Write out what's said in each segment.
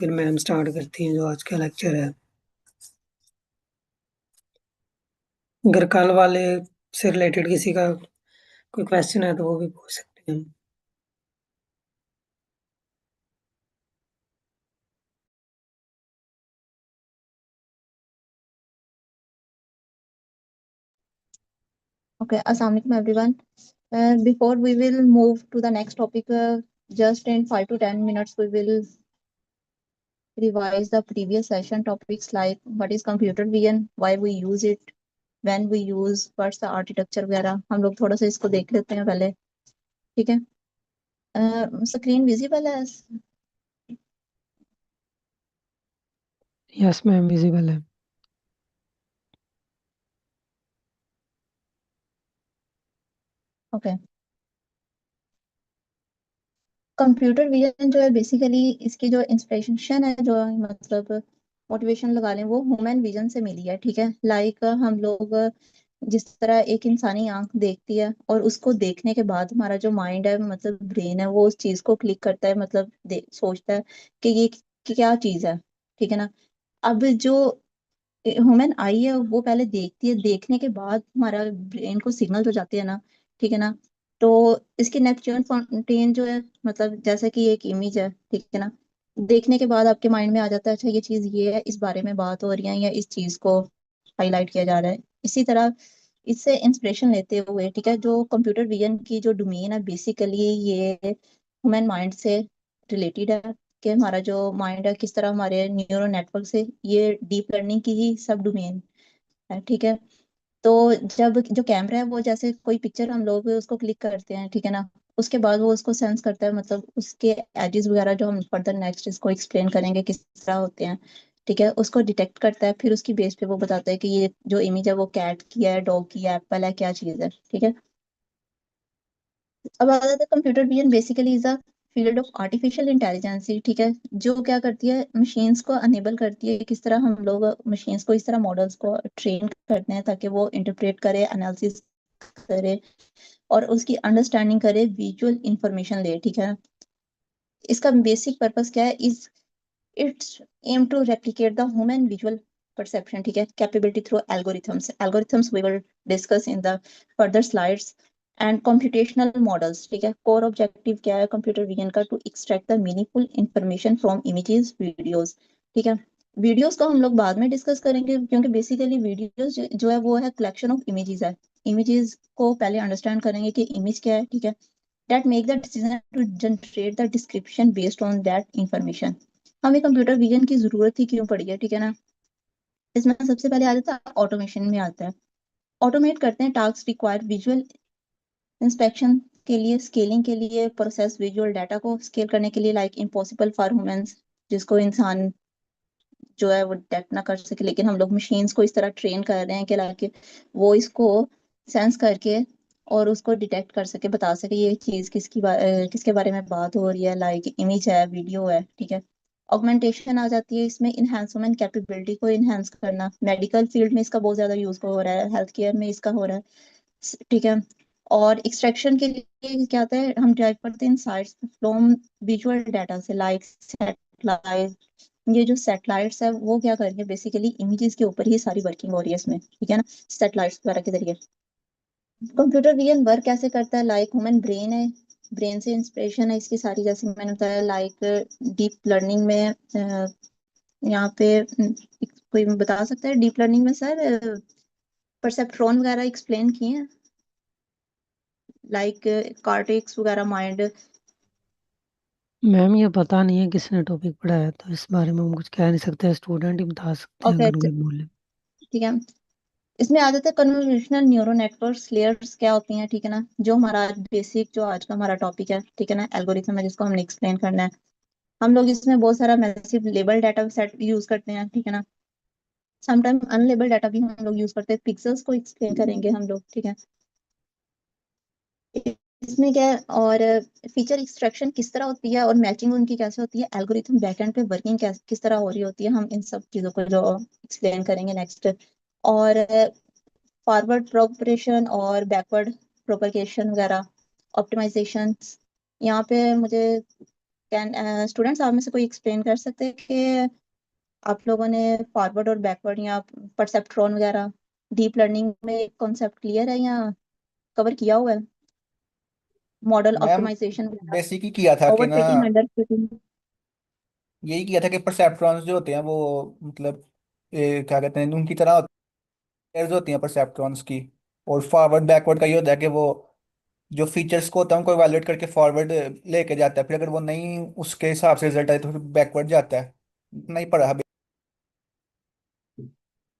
फिर ma'am start करती हैं जो आज का लेक्चर है। अगर कल वाले से रिलेटेड किसी का कोई क्वेश्चन है तो वो भी पूछ सकते हैं। Okay, Assalamu alaikum everyone. Before we will move to the next topic, just in 5 to 10 minutes, we will revise the previous session topics like what is computer vision, why we use it, when we use, what's the architecture वगैरह हम लोग थोड़ा सा इसको देख लेते हैं पहले। ठीक है, स्क्रीन विजिबल है? यस मैम, विजिबल है। ओके, कंप्यूटर विजन जो है बेसिकली इसकी जो इंस्पिरेशन है, जो मतलब मोटिवेशन लगा लें, वो ह्यूमन विजन से मिली है। ठीक है, लाइक हम लोग जिस तरह एक इंसानी आंख देखती है और उसको देखने के बाद हमारा जो माइंड है, मतलब ब्रेन है, वो उस चीज को क्लिक करता है, मतलब सोचता है कि ये कि क्या चीज है। ठीक है ना। अब जो ह्यूमन आई है वो पहले देखती है, देखने के बाद हमारा ब्रेन को सिग्नल जो जाते हैं ना, ठीक है ना, तो इसकी नेपच्यून फाउंटेन जो है, मतलब जैसे कि एक इमेज है, ठीक है ना, देखने के बाद आपके माइंड में आ जाता है अच्छा ये चीज ये है, इस बारे में बात हो रही है या इस चीज को हाईलाइट किया जा रहा है। इसी तरह इससे इंस्पिरेशन लेते हुए, ठीक है, जो कंप्यूटर विजन की जो डोमेन है बेसिकली ये ह्यूमन माइंड से रिलेटेड है, कि हमारा जो माइंड है किस तरह हमारे न्यूरो नेटवर्क से, ये डीप लर्निंग की ही सब डोमेन है। ठीक है, तो जब जो कैमरा है वो जैसे कोई पिक्चर हम लोग उसको क्लिक करते हैं, ठीक है ना, उसके बाद वो उसको सेंस करता है, मतलब उसके एजेस वगैरह जो हम फर्दर नेक्स्ट इसको एक्सप्लेन करेंगे किस तरह होते हैं, ठीक है, उसको डिटेक्ट करता है, फिर उसकी बेस पे वो बताता है कि ये जो इमेज है वो कैट की है, डॉग की है, एप्पल है, क्या चीज है। ठीक है, अब आ जाता है computer vision basically is a field of artificial intelligence. ठीक है, जो क्या करती है, मशीन्स को अनेबल करती है, किस तरह हम लोग मशीन्स को इस तरह मॉडल्स को ट्रेन करते हैं ताकि वो इंटरप्रेट करे, एनालिसिस करे और उसकी अंडरस्टैंडिंग करे, विजुअल इंफॉर्मेशन ले। ठीक है, इसका बेसिक पर्पस क्या है, is its aim to replicate the human visual perception, ठीक है, capability through algorithms we will discuss in the further slides and computational models. ठीक है, कोर ऑब्जेक्टिव क्या है कंप्यूटर विजन का, to extract the meaningful information from images, videos. ठीक है, videos को हम लोग बाद में डिस्कस करेंगे, क्योंकि बेसिकली वीडियोस जो है वो है कलेक्शन ऑफ इमेजेस है। इमेजेस को पहले अंडरस्टैंड करेंगे कि इमेज क्या है, ठीक है, that make the decision to generate the description based on that information। हमें कंप्यूटर विजन की जरूरत ही क्यों पड़ी है, ठीक है ना। इसमें सबसे पहले आ जाता है ऑटोमेशन में आता है, ऑटोमेट करते हैं टास्क रिक्वायर विजुअल इंस्पेक्शन के लिए, स्केलिंग के लिए, प्रोसेस विजुअल डाटा को स्केल करने के लिए, लाइक इम्पॉसिबल फॉर ह्यूमंस, जिसको इंसान जो है वो डिटेक्ट ना कर सके, लेकिन हम लोग मशीन्स को इस तरह ट्रेन कर रहे हैं कि लाइक वो इसको सेंस करके और उसको डिटेक्ट कर सके, बता सके ये चीज किसके बारे में बात हो रही है, लाइक इमेज है, वीडियो है। ठीक है, ऑगमेंटेशन आ जाती है इसमें, इनहेंसमेंट कैपेबिलिटी को इनहेंस करना, मेडिकल फील्ड में इसका बहुत ज्यादा यूज हो रहा है, हेल्थ केयर में इसका हो रहा है। ठीक है, और एक्सट्रैक्शन के लिए क्या होता है, हम ड्राइव करते हैं इनसाइट्स फ्रॉम विजुअल डाटा से, लाइक सैटेलाइट। ये जो सैटेलाइट्स है वो क्या करेंगे, बेसिकली इमेजेस के ऊपर ही सारी वर्किंग हो रही है इसमें, ठीक है ना, सैटेलाइट्स वगैरह के जरिए। कंप्यूटर विजन वर्क कैसे करता है, लाइक ह्यूमन ब्रेन है, ब्रेन से इंस्पिरेशन है इसकी सारी, जैसे मैंने बताया, लाइक डीप लर्निंग में यहाँ पे कोई बता सकता है डीप लर्निंग में सर, परसेप्ट्रॉन वगैरह एक्सप्लेन किए हैं, लाइक कार्टेक्स वगैरह माइंड। मैम ये पता नहीं है किसने टॉपिक पढ़ाया, तो इस बारे में हम कुछ कह नहीं सकते, स्टूडेंट ही बता सकते हैं ओके, अगर कोई बोले। ठीक है, इसमें आ जाता है कन्वोल्यूशनल न्यूरो नेटवर्क्स, लेयर्स क्या होती हैं, ठीक है ना, जो हमारा बेसिक जो आज का हमारा टॉपिक है, ठीक है ना, एल्गोरिथम है जिसको हमने एक्सप्लेन करना है। हम लोग इसमें बहुत सारा massive label data set use करते हैं, ठीक है ना, समटाइम अनलेबल डाटा भी हम लोग यूज करते हैं, पिक्सेल्स को एक्सप्लेन करेंगे हम लोग। ठीक है, इसमें क्या है, और फीचर एक्सट्रैक्शन किस तरह होती है और मैचिंग उनकी कैसे होती है, एल्गोरिथम बैकएंड पे वर्किंग किस तरह हो रही होती है, हम इन सब चीजों को जो एक्सप्लेन करेंगे नेक्स्ट। और फॉरवर्ड प्रोपरेशन और बैकवर्ड प्रोपगेशन वगैरह, ऑप्टिमाइजेशन, यहाँ पे मुझे कैन स्टूडेंट्स आप में से कोई एक्सप्लेन कर सकते हैं कि आप लोगों ने फॉरवर्ड और बैकवर्ड या परसेप्ट्रॉन वगैरह डीप लर्निंग में कॉन्सेप्ट क्लियर है या कवर किया हुआ है? मॉडल मैम ऑप्टिमाइजेशन वगैरह, बेसिक ही किया था कि ओवर ना, फिटिंग, अंडर फिटिंग। यही किया था कि परसेप्ट्रॉन्स जो होते हैं वो मतलब क्या कहते हैं उनकी तरह पेयर्स होती हैं परसेप्ट्रॉन्स की। और फॉरवर्ड बैकवर्ड का ये होता है कि वो जो फीचर्स को होता है उनको इवैल्यूएट करके फॉरवर्ड लेके जाता है, फिर अगर वो नहीं उसके हिसाब से रिजल्ट आए तो फिर बैकवर्ड जाता है। नहीं पढ़ा है।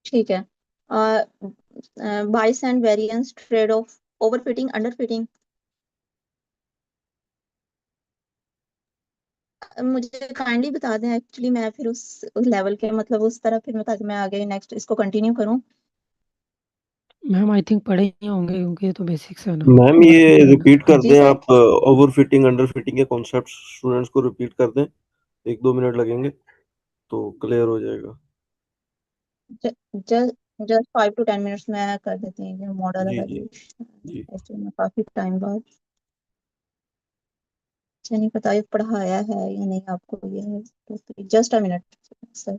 ठीक है। बाइस and variance, trade off, over fitting, under fitting. मुझे काइंडली बता दें, एक्चुअली मैं फिर उस लेवल के मतलब उस तरह फिर मैं, ताकि मैं आगे नेक्स्ट इसको कंटिन्यू करूं। मैम आई थिंक पढ़े ही होंगे क्योंकि ये तो बेसिक्स है ना, मैम ओवर ये फिटिंग। रिपीट कर जी दें सर। आप, ओवर फिटिंग अंडर फिटिंग के कॉन्सेप्ट स्टूडेंट्स को रिपीट कर दें, 1-2 मिनट लगेंगे तो क्लियर हो जाएगा। जस्ट जस्ट 5 to 10 मिनट्स में कर देते हैं मॉडल जी जी एवेल्यूएशन। जी। एक्चुअली में काफी टाइम बाद, मुझे नहीं पता ये पढ़ाया है या नहीं आपको, ये है तो just a minute sir.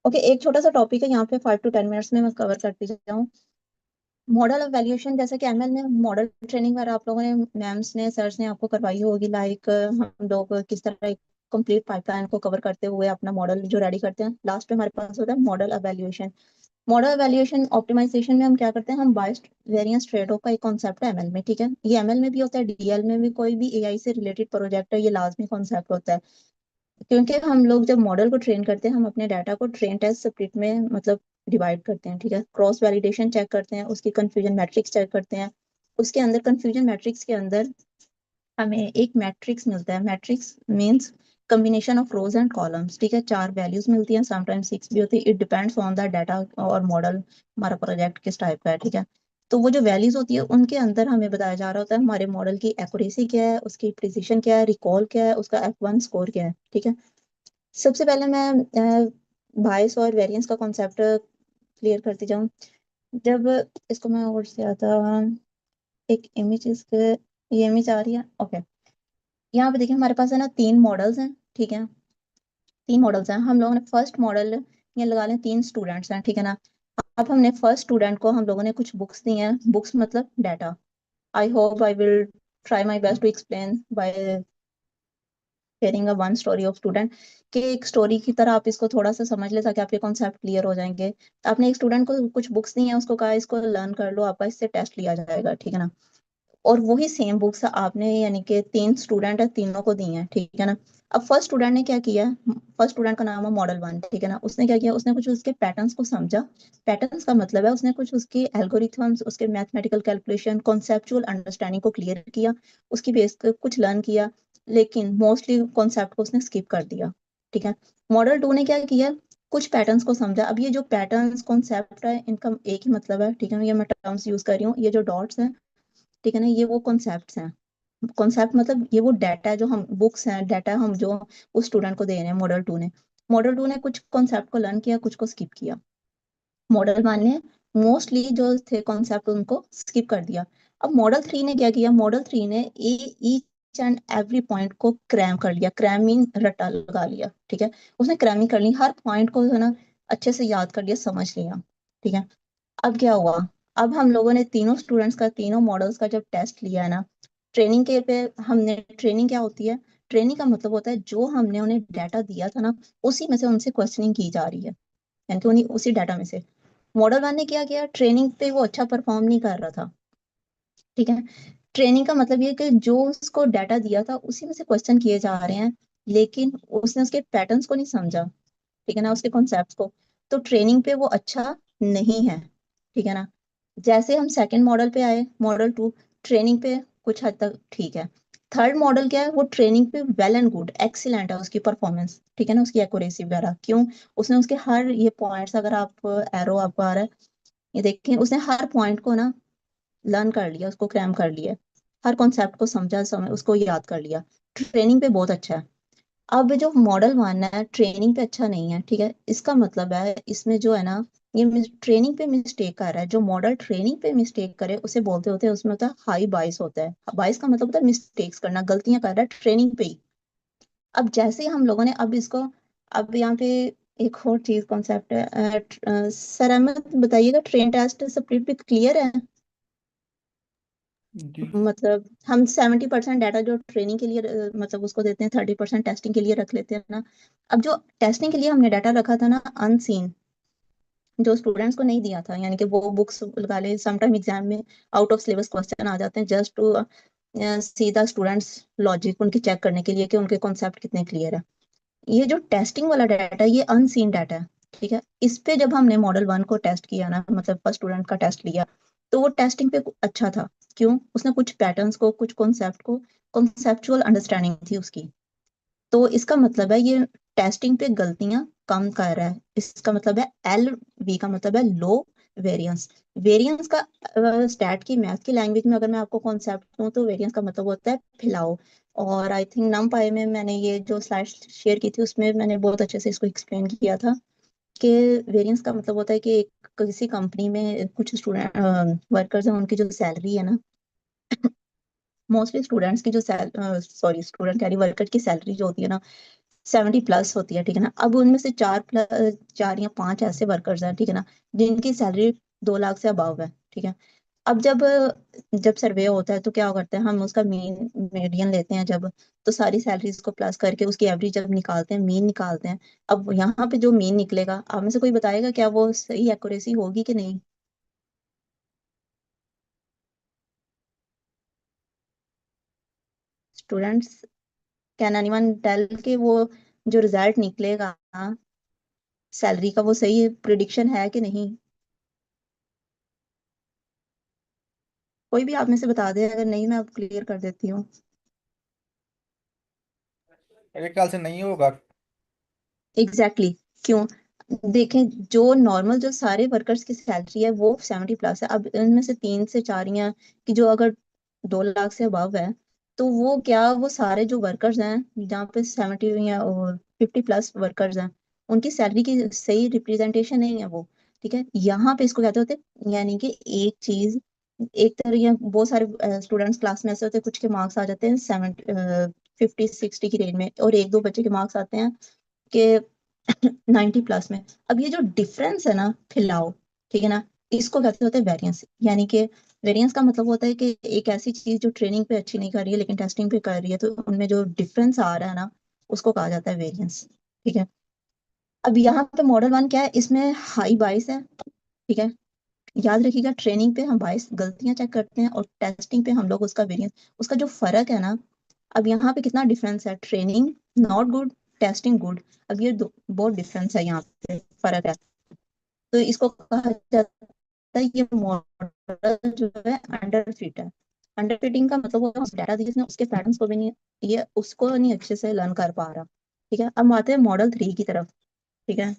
Okay, एक छोटा सा टॉपिक है यहाँ पे, 5 to 10 मिनट्स में मैं कवर करती जाऊँ। मॉडल वैल्यूएशन, जैसे कि एमएल में मॉडल ट्रेनिंग वगैरह आप लोगों ने, मैम्स ने, सर्स ने आपको करवाई होगी। लाइक हम लोग किस तरह एक कंप्लीट पाइपलाइन को कवर करते हुए अपना मॉडल जो रेडी करते हैं, लास्ट में हमारे पास होता है model evaluation. Model evaluation optimization में हम क्या करते हैं, हम बायस्ड वेरिएंस ट्रेड ऑफ का एक कॉन्सेप्ट है एमएल में, ठीक है। ये एमएल में भी होता है, डीएल में भी, कोई भी एआई से रिलेटेड प्रोजेक्ट है, ये लाजमी कॉन्सेप्ट होता है। क्योंकि हम लोग जब मॉडल को ट्रेन करते हैं, हम अपने डाटा को ट्रेन टेस्ट स्प्लिट में मतलब डिवाइड करते हैं, ठीक है। क्रॉस वैलिडेशन चेक करते हैं, उसकी कंफ्यूजन मैट्रिक्स चेक करते हैं। उसके अंदर कंफ्यूजन मैट्रिक्स के अंदर हमें एक मैट्रिक्स मिलता है। Matrix means combination of rose and columns, ठीक है। 4 वैल्यूज मिलती हैं, समटाइम्स 6 भी होती है, it depends on the data और मॉडल हमारा प्रोजेक्ट किस टाइप का है, ठीक है। तो वो जो वैल्यूज होती है उनके अंदर हमें बताया जा रहा होता है हमारे मॉडल की एक्यूरेसी क्या है, उसकी प्रिसिशन क्या है, रिकॉल क्या है, उसका F1 स्कोर क्या है, ठीक है। सबसे पहले मैं बायस और वेरिएंस का कॉन्सेप्ट क्लियर करती जाऊँ। जब इसको मैं और से आता, एक इमेज, इसके ये इमेज आ रही है, ओके। यहाँ पे देखिए हमारे पास है ना 3 मॉडल्स हैं, ठीक है। 3 मॉडल्स हैं, हम लोगों ने फर्स्ट मॉडल ये लगा लें, 3 स्टूडेंट्स हैं, ठीक है ना। अब हमने फर्स्ट स्टूडेंट को हम लोगों ने कुछ बुक्स दी हैं, बुक्स मतलब data. I hope I will try my best to explain by sharing a one story of student, कि एक स्टोरी की तरह आप इसको थोड़ा सा समझ ले ताकि आपके कॉन्सेप्ट क्लियर हो जाएंगे। तो आपने एक स्टूडेंट को कुछ बुक्स दी हैं, उसको कहा इसको लर्न कर लो, आपका इससे टेस्ट लिया जाएगा, ठीक है ना। और वही सेम बुक्स आपने यानी कि 3 स्टूडेंट है, तीनों को दी हैं, ठीक है ना। अब फर्स्ट स्टूडेंट ने क्या किया, फर्स्ट स्टूडेंट का नाम है मॉडल 1, ठीक है ना। उसने क्या किया, उसने कुछ उसके पैटर्न्स को समझा। पैटर्न्स का मतलब है उसने कुछ उसके एल्गोरिथम्स, उसके मैथमेटिकल कैलकुलेशन, कॉन्सेप्चुअल अंडरस्टैंडिंग को क्लियर किया, उसकी बेस पे कुछ लर्न किया। लेकिन मोस्टली कॉन्सेप्ट को उसने स्किप कर दिया, ठीक है। मॉडल 2 ने क्या किया, कुछ पैटर्न्स को समझा। अब ये जो पैटर्न्स कॉन्सेप्ट है इनका एक ही मतलब है, ठीक है। ये मैं टर्म्स यूज कर रही हूँ, ये जो डॉट्स हैं, ठीक है ना, ये वो कॉन्सेप्ट्स हैं। कॉन्सेप्ट मतलब ये वो डाटा है जो हम, बुक्स हैं, डाटा हम जो उस स्टूडेंट को दे रहे हैं। मॉडल 2 ने कुछ कॉन्सेप्ट को लर्न किया, कुछ को स्किप किया। मॉडल 1 ने मोस्टली जो थे कॉन्सेप्ट उनको स्किप कर दिया। अब मॉडल 3 ने क्या किया, मॉडल 3 ने ईच एंड एवरी पॉइंट को क्रैम कर लिया। क्रैम मीन रट्टा लगा लिया, ठीक है। उसने क्रैमिंग कर ली, हर पॉइंट को है ना अच्छे से याद कर लिया, समझ लिया, ठीक है। अब क्या हुआ, अब हम लोगों ने तीनों स्टूडेंट्स का, तीनों मॉडल्स का जब टेस्ट लिया है ना, ट्रेनिंग के पे हमने, ट्रेनिंग क्या होती है, ट्रेनिंग का मतलब होता है जो हमने उन्हें डाटा दिया था ना, उसी में से उनसे क्वेश्चनिंग की जा रही है, यानी कि उन्हीं उसी डाटा में से। मॉडल 1 ने क्या किया, ट्रेनिंग पे वो अच्छा परफॉर्म नहीं कर रहा था, ठीक है। ट्रेनिंग का मतलब ये कि जो उसको डाटा दिया था उसी में से क्वेश्चन किए जा रहे हैं, लेकिन उसने उसके पैटर्न्स को नहीं समझा, ठीक है ना, उसके कॉन्सेप्ट्स को। तो ट्रेनिंग पे वो अच्छा नहीं है, ठीक है ना। जैसे हम सेकंड मॉडल पे आए, मॉडल 2, ट्रेनिंग पे कुछ हद तक ठीक है। थर्ड मॉडल क्या है, वो ट्रेनिंग पे वेल एंड गुड, एक्सीलेंट है उसकी परफॉर्मेंस, ठीक है ना, उसकी एक्यूरेसी वगैरह। क्यों, उसने उसके हर ये पॉइंट्स, अगर आप एरो आपको आ रहा है, ये देखें, उसने हर पॉइंट को ना लर्न कर लिया, उसको क्रैम कर लिया, हर कॉन्सेप्ट को समझा, समय उसको याद कर लिया। ट्रेनिंग पे बहुत अच्छा है। अब जो मॉडल 1 है ट्रेनिंग पे अच्छा नहीं है, ठीक है, इसका मतलब है इसमें जो है ना ये ट्रेनिंग पे मिस्टेक कर रहा है। जो मॉडल ट्रेनिंग पे मिस्टेक करे उसे बोलते होते हैं, उसमें होता है हाई बाइस होता है। बाइस का मतलब होता है मिस्टेक्स करना, गलतियां कर रहा है ट्रेनिंग पे ही। अब जैसे ही हम लोगों ने अब इसको, अब यहाँ पे एक और चीज कॉन्सेप्ट है। सर अहमद बताइएगा, ट्रेन टेस्ट स्प्लिट भी क्लियर है? जी। मतलब हम 70% डाटा जो ट्रेनिंग के लिए मतलब उसको देते हैं, 30% टेस्टिंग के लिए रख लेते हैं ना। अब जो टेस्टिंग के लिए हमने डाटा रखा था ना अनसीन, जो स्टूडेंट्स को नहीं दिया था, यानी कि वो बुक्स लगा ले, समटाइम एग्जाम में आउट ऑफ सिलेबस क्वेश्चन आ जाते हैं just to see the students logic, उनकी चेक करने के लिए कि उनके कॉन्सेप्ट कितने क्लियर है। ये जो टेस्टिंग वाला डाटा है ये अनसीन डाटा है, ठीक है। इस पे जब हमने मॉडल 1 को टेस्ट किया ना, मतलब फर्स्ट स्टूडेंट का टेस्ट लिया, तो वो टेस्टिंग पे अच्छा था। क्यों? उसने कुछ पैटर्न्स को, कुछ कॉन्सेप्ट को, कॉन्सेप्चुअल अंडरस्टैंडिंग थी उसकी। तो इसका मतलब है ये टेस्टिंग पे गलतियां कम कर रहा है। इसका मतलब है एल बी का मतलब है लो वेरिएंस। वेरिएंस का स्टैट की मैथ की लैंग्वेज में अगर मैं आपको कॉन्सेप्ट दूं तो वेरिएंस का मतलब होता है फैलाव। और आई थिंक नम पाई में मैंने ये जो स्लाइड शेयर की थी उसमें मैंने बहुत अच्छे से इसको एक्सप्लेन किया था कि वेरिएंस का मतलब होता है कि किसी कंपनी में कुछ स्टूडेंट वर्कर्स हैं, उनकी जो सैलरी है ना, मोस्टली स्टूडेंट्स की जो स्टूडेंट कह रही, वर्कर की सैलरी जो होती है ना 70+ होती है, ठीक है ना। अब उनमें से 4 या 5 ऐसे वर्कर्स हैं, ठीक है ना, जिनकी सैलरी 2 लाख से अबव है, ठीक है। अब जब जब सर्वे होता है तो क्या करते हैं, हम उसका मीन मीडियन लेते हैं जब, तो सारी सैलरीज को प्लस करके उसकी एवरेज जब निकालते हैं, मीन निकालते हैं। अब यहाँ पे जो मीन निकलेगा, आप में से कोई बताएगा क्या वो सही एक्यूरेसी होगी कि नहीं? स्टूडेंट्स, कैन एनीवन टेल के वो जो रिजल्ट निकलेगा सैलरी का, वो सही प्रिडिक्शन है कि नहीं? कोई भी आप में से बता दे, अगर नहीं मैं अब क्लियर कर देती हूँ। मेरे ख्याल से नहीं होगा। Exactly exactly. क्यों? देखें, जो नॉर्मल जो सारे वर्कर्स की सैलरी है वो 70+ है। अब इनमें से 3 से 4 या कि जो अगर 2 लाख से अबव है, तो वो क्या, वो सारे जो वर्कर्स हैं जहाँ पे 70 या 50+ वर्कर्स हैं, उनकी सैलरी की सही रिप्रेजेंटेशन नहीं है वो, ठीक है। यहाँ पे इसको कहते होते हैं, यानी कि एक चीज, एक तरह या बहुत सारे स्टूडेंट्स क्लास में ऐसे होते हैं, कुछ के मार्क्स आ जाते हैं 50-60 की रेंज में, और एक दो बच्चे के मार्क्स आते हैं कि 90+ में। अब ये जो डिफरेंस है ना फैलाव, ठीक है ना, इसको कहते होते हैं वेरिएंस। यानी कि वेरिएंस का मतलब होता है कि एक ऐसी चीज जो ट्रेनिंग पे अच्छी नहीं कर रही है लेकिन टेस्टिंग पे कर रही है, तो उनमें जो डिफरेंस आ रहा है ना, उसको कहा जाता है वेरिएंस, ठीक है। अब यहाँ पे मॉडल 1 क्या है, इसमें हाई बाइस है, ठीक है। याद रखिएगा, ट्रेनिंग पे हम बाइस गलतियां चेक करते हैं और टेस्टिंग पे हम लोग उसका वेरिएंस, उसका जो फर्क है ना, अब यहाँ पे कितना डिफरेंस है, training not good, testing good. अब ये बहुत डिफरेंस है, यहाँ पे फर्क है। तो इसको कहा जाता है ये मॉडल जो है अंडर फिट है। अंडर फिटिंग का मतलब होता है उस डाटा जिसने उसके पैटर्न्स को भी नहीं, ये उसको नहीं अच्छे से लर्न कर पा रहा, ठीक है। अब आते हैं मॉडल 3 की तरफ, ठीक है।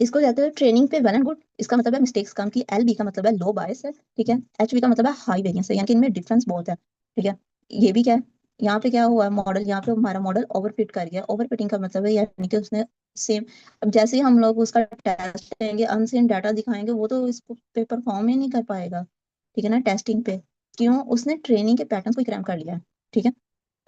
इसको कहते हैं ट्रेनिंग पे वेल एंड गुड, इसका मतलब है मिस्टेक्स कम की। एल बी का मतलब है लो बायस है, ठीक है। एच बी का मतलब है हाई वेरिएंस है, यानी कि इनमें डिफरेंस बहुत है, ठीक है। ये भी क्या है, यहाँ पे क्या हुआ मॉडल, यहाँ पे हमारा मॉडल ओवरफिट कर गया। ओवरफिटिंग का मतलब है यानी कि उसने सेम, अब जैसे ही हम लोग उसका टेस्ट लेंगे, अनसेन डाटा दिखाएंगे, वो तो इसको पे परफॉर्म ही नहीं कर पाएगा, ठीक है ना, टेस्टिंग पे। क्यों? उसने ट्रेनिंग के पैटर्न को क्रैम कर लिया है, ठीक है।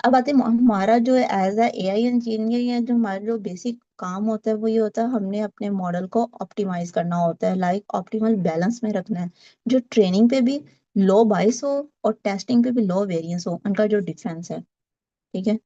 अब आते हैं हमारा जो एज ए एआई इंजीनियर, या जो हमारा जो बेसिक काम होता है वो ये होता है, हमने अपने मॉडल को ऑप्टिमाइज करना होता है, लाइक ऑप्टिमल बैलेंस में रखना है, जो ट्रेनिंग पे भी लो बाइस हो और टेस्टिंग पे भी लो वेरिएंस हो, उनका जो डिफरेंस है, ठीक है।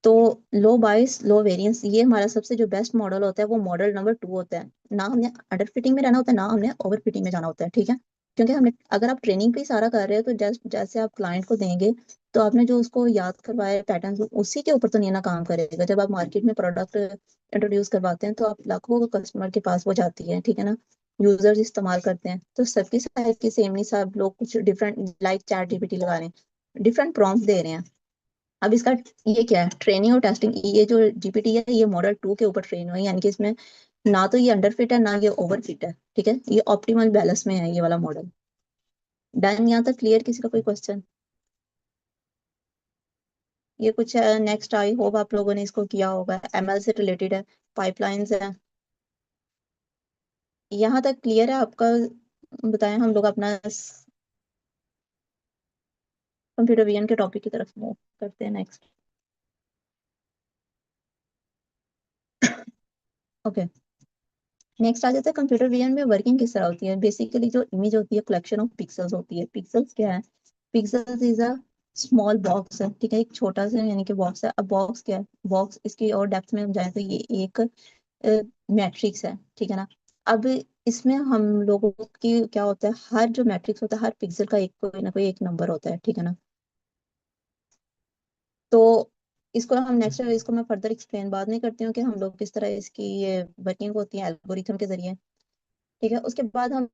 तो लो बाइस लो वेरिएंस, ये हमारा सबसे जो बेस्ट मॉडल होता है वो मॉडल नंबर 2 होता है। ना हमने अंडर फिटिंग में रहना होता है, ना हमने ओवर फिटिंग में जाना होता है, ठीक है। क्योंकि हमने, अगर आप ट्रेनिंग पे ही सारा कर रहे हो तो जैसे आप क्लाइंट को देंगे, तो आपने जो उसको याद करवाया पैटर्न, उसी के ऊपर तो नहीं ना काम करेगा। जब आप मार्केट में प्रोडक्ट इंट्रोड्यूस करवाते हैं तो आप लाखों कस्टमर के पास वो जाती है, ठीक है ना, यूजर्स इस्तेमाल करते हैं, तो सबकी साइड की सेम नहीं, सब लोग कुछ डिफरेंट, लाइक चैट जीपीटी लगा रहे हैं, डिफरेंट प्रॉम्प्ट दे रहे हैं। अब इसका ये क्या है, ट्रेनिंग और टेस्टिंग, ये जो जीपीटी है ये मॉडल 2 के ऊपर ट्रेन हुआ है, यानी कि इसमें ना तो ये अंडर फिट है ना ये ओवर फिट है, ठीक है। ये ऑप्टिमल बैलेंस में है ये वाला मॉडल। डन? यहाँ तक क्लियर? किसी का कोई क्वेश्चन? ये कुछ नेक्स्ट आई होप आप लोगों ने इसको किया होगा, एमएल से रिलेटेड है, पाइपलाइंस है। यहाँ तक क्लियर है आपका? बताएं, हम लोग अपना कंप्यूटर विजन के टॉपिक की तरफ मूव करते हैं नेक्स्ट। ओके, नेक्स्ट आ जाता है कंप्यूटर विजन में वर्किंग किस तरह होती है। बेसिकली जो इमेज होती है कलेक्शन ऑफ पिक्सेल्स होती है। पिक्सेल्स क्या है? Pixels is a small box है, ठीक है, एक छोटा सा यानी कि बॉक्स है। अब बॉक्स क्या है? बॉक्स इसकी और डेप्थ में हम जाए तो ये एक मैट्रिक्स है, ठीक है ना। अब इसमें हम लोगों की क्या होता है, हर जो मैट्रिक्स होता है हर पिक्सल का एक कोई ना कोई एक नंबर होता है, ठीक है ना। तो इसको हम नेक्स्ट, इसको मैं फर्दर एक्सप्लेन बाद में करती हूँ कि हम लोग किस तरह इसकी ये वर्किंग होती है एल्गोरिथम के जरिए, ठीक है। उसके बाद हम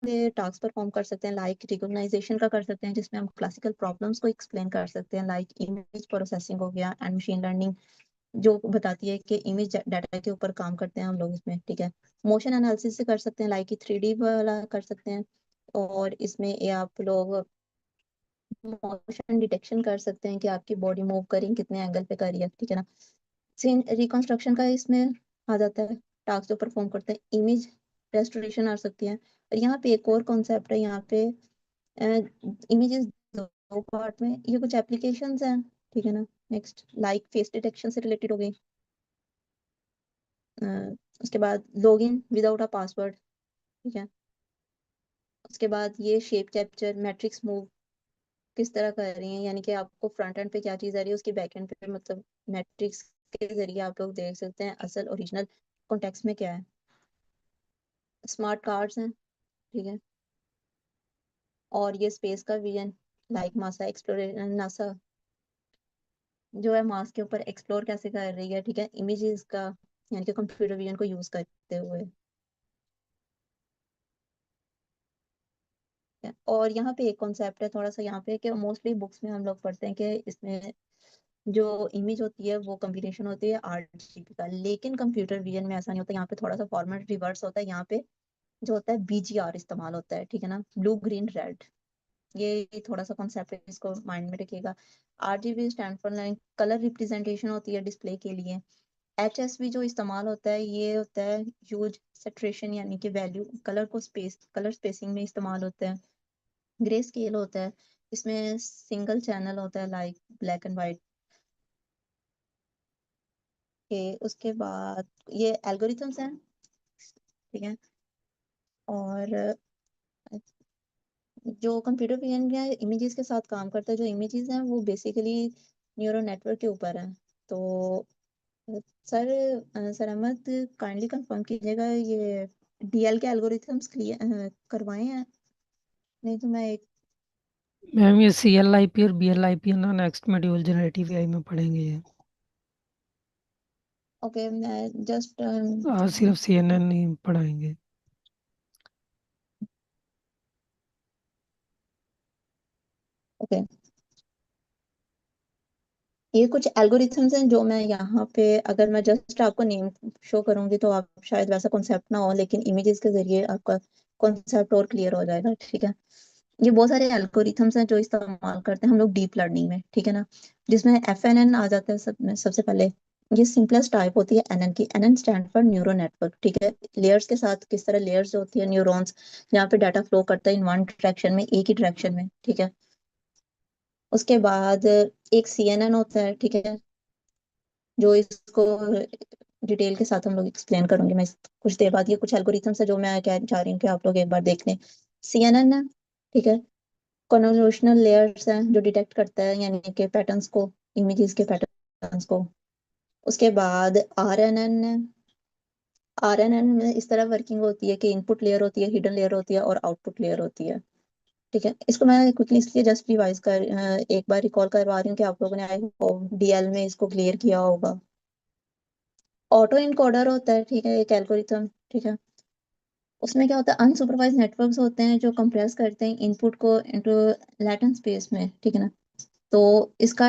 ये टास्क परफॉर्म कर सकते हैं, लाइक रिकॉग्नाइजेशन का कर सकते हैं, जिसमें हम क्लासिकल प्रॉब्लम्स को एक्सप्लेन कर सकते हैं, लाइक इमेज प्रोसेसिंग हो गया, एंड मशीन लर्निंग जो बताती है कि इमेज डाटा के ऊपर काम करते हैं हम लोग इसमें, ठीक है। मोशन एनालिसिस से कर सकते हैं, लाइक 3D वाला कर सकते हैं। और इसमें ये आप लोग मोशन डिटेक्शन कर सकते हैं कि आपकी बॉडी मूव करें कितने एंगल पे कर रही है, ठीक है ना। सीन रिकंस्ट्रक्शन का इसमें आ जाता है, टास्क जो परफॉर्म करते हैं, इमेज रेस्टोरेशन आ सकती है। और यहाँ पे एक और कॉन्सेप्ट है, यहाँ पे इमेजेस दो पार्ट में, ये कुछ एप्लीकेशंस हैं, ठीक है ना। नेक्स्ट लाइक फेस डिटेक्शन से रिलेटेड हो गई। अ, उसके बाद लॉगिन विदाउट अ पासवर्ड, ठीक है। उसके बाद ये शेप कैप्चर, मैट्रिक्स मूव किस तरह कर रही है, यानी कि आपको फ्रंट एंड पे क्या चीज़ आ रही है उसकी बैक एंड पे, मतलब मैट्रिक्स के जरिए आप लोग देख सकते हैं असल ओरिजिनल कॉन्टेक्स्ट में क्या है। स्मार्ट कार्ड्स हैं, ठीक है। और ये स्पेस का vision, like NASA exploration, NASA जो है मार्स के ऊपर एक्सप्लोर कैसे कर रही है, ठीक है, इमेजेस का यानी कि कंप्यूटर विजन को यूज करते हुए। और यहाँ पे एक कॉन्सेप्ट है थोड़ा सा यहाँ पे कि मोस्टली बुक्स में हम लोग पढ़ते हैं कि इसमें जो इमेज होती है वो कम्बिनेशन होती है आरजीबी का, लेकिन कंप्यूटर विजन में ऐसा नहीं होता। यहाँ पे थोड़ा सा फॉर्मेट रिवर्स होता है। यहाँ पे जो होता है बीजीआर इस्तेमाल होता है, ठीक है ना, ब्लू ग्रीन रेड। ये थोड़ा सा कॉन्सेप्ट है, इसको माइंड में रखिएगा। RGB stand for colour representation होती है डिस्प्ले के लिए। एचएसवी जो इस्तेमाल होता है ये होता है ह्यूज सैचुरेशन, यानी कि वैल्यू कलर को कलर स्पेसिंग में इस्तेमाल होता है। ग्रे स्केल होता है, इसमें सिंगल चैनल होता है लाइक ब्लैक एंड वाइट के। उसके बाद ये एल्गोरिथम्स हैं, ठीक है। और जो कंप्यूटर विजन या इमेजेस के साथ काम करता है, जो इमेजेस हैं वो बेसिकली न्यूरल नेटवर्क के ऊपर है। तो sir sir Ahmed kindly confirm कीजिएगा ये डीएल के एल्गोरिथम्स क्लियर करवाए हैं, नहीं तो मैं एक मैम ये CLIP और BLIP है ना, नेक्स्ट मॉड्यूल जनरेटिव एआई में पढ़ेंगे ये। ओके, मैं जस्ट आज सिर्फ CNN ही पढ़ाएंगे। ओके, ये कुछ एल्गोरिथम्स हैं जो मैं यहाँ पे अगर मैं जस्ट आपको नेम शो करूंगी तो आप शायद वैसा कॉन्सेप्ट ना हो, लेकिन इमेजेस के जरिए आपका कॉन्सेप्ट और क्लियर हो जाएगा, ठीक है। ये बहुत सारे एल्गोरिथम्स हैं जो इस्तेमाल करते हैं हम लोग डीप लर्निंग में, ठीक है ना, जिसमें FNN आ जाता है सबसे पहले। ये सिंपलेस्ट टाइप होती है एनएन की। NN stand for neuro network, ठीक है। लेयर्स के साथ किस तरह लेयर्स जो होती है न्यूरॉन्स, जहाँ पे डाटा फ्लो करता है इन वन डायरेक्शन में, एक ही डायरेक्शन में, ठीक है। उसके बाद एक CNN होता है, ठीक है, जो इसको डिटेल के साथ हम लोग एक्सप्लेन करूंगी मैं कुछ देर बाद। ये कुछ एल्गोरिथम्स है जो मैं कह चाह रही हूँ कि आप लोग एक बार देख लें। CNN है, ठीक है, कन्वोल्यूशनल लेयर्स हैं जो डिटेक्ट करता है यानी कि पैटर्न्स को, इमेजेस के पैटर्न्स को। उसके बाद RNN है। RNN में इस तरह वर्किंग होती है कि इनपुट लेयर होती है, हिडन लेयर होती है और आउटपुट लेयर होती है, ठीक है। इसको मैं क्विकली इसलिए जस्ट रिवाइज कर एक बार रिकॉल करवा रही हूँ कि आप लोगों ने आई होप डीएल में इसको क्लियर किया होगा। ऑटो इनकोडर होता है, ठीक है, एक एल्गोरिथम, ठीक है। उसमें क्या होता है, अनसुपरवाइज नेटवर्क्स होते हैं जो कंप्रेस करते हैं इनपुट को इनटू लैटेंट स्पेस में, ठीक है ना। तो इसका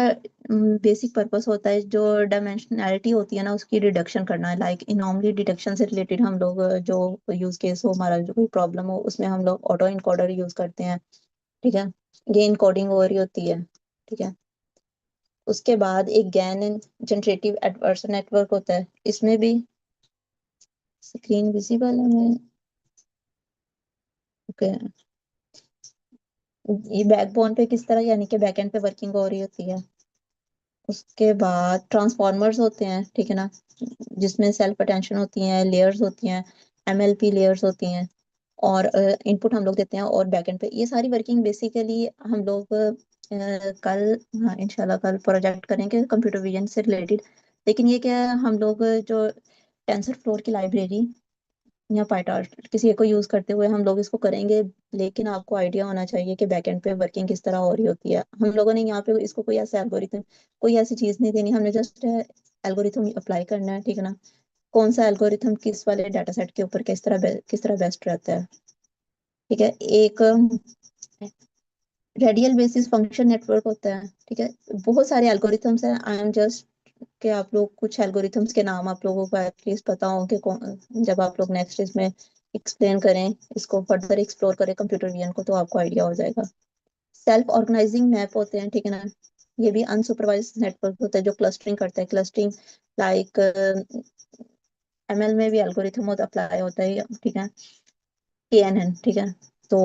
बेसिक पर्पस होता है जो डायमेंशनैलिटी होती है ना उसकी रिडक्शन करना है, लाइक इनॉर्मली डिटेक्शन से रिलेटेड हम लोग जो यूज केस हो, हमारा जो कोई प्रॉब्लम हो उसमें हम लोग ऑटो इनकोडर यूज करते हैं, ठीक है। ये इनकोडिंग हो रही होती है, ठीक है। उसके बाद एक गैन एंड जनरेटिव एडवर्सर नेटवर्क होता है, इसमें भी स्क्रीन विजिबल है मैं, ओके। ये बैकबोन पे किस तरह यानी कि बैकएंड पे वर्किंग हो रही होती है। उसके बाद ट्रांसफॉर्मर्स होते हैं, ठीक है ना, जिसमें सेल्फ अटेंशन होती हैं, लेयर्स होती हैं, एमएलपी लेयर्स होती हैं, और इनपुट हम लोग देते हैं और बैकएंड पे ये सारी वर्किंग बेसिकली हम लोग कल, हाँ इंशाल्लाह कल प्रोजेक्ट करेंगे कंप्यूटर विजन से रिलेटेड। लेकिन ये क्या है, हम लोग जो टेंसर फ्लोर की लाइब्रेरी या पाइटार्ट किसी एक को यूज करते हुए हम लोग इसको करेंगे। लेकिन आपको आइडिया होना चाहिए कि बैकएंड पे वर्किंग किस तरह हो रही होती है। हम लोगों ने यहाँ पे इसको कोई ऐसे एल्गोरिथम, कोई ऐसी चीज नहीं देनी, हमने जस्ट एल्गोरिथम अप्लाई करना है, ठीक है ना। कौन सा एल्गोरिथम किस वाले डाटा सेट के ऊपर किस तरह बेस्ट रहता है, ठीक है। एक रेडियल बेसिस फंक्शन नेटवर्क होता है, ठीक है। बहुत सारे एल्गोरिथम्स हैं, आई एम जस्ट कि आप लोग कुछ एल्गोरिथम्स के नाम आप लोगों को एटलीस्ट पता हो कि जब आप लोग नेक्स्ट इसमें एक्सप्लेन करें, इसको फर्दर एक्सप्लोर करें कंप्यूटर विजन को, तो आपको आइडिया हो जाएगा। सेल्फ ऑर्गेनाइजिंग मैप होते हैं, ठीक है ना। ये भी अनसुपरवाइज नेटवर्क होता है जो क्लस्टरिंग करता है, क्लस्टरिंग लाइक एमएल में भी एल्गोरिथम होता अप्लाई होता है, ठीक है, केएनएन, ठीक है। तो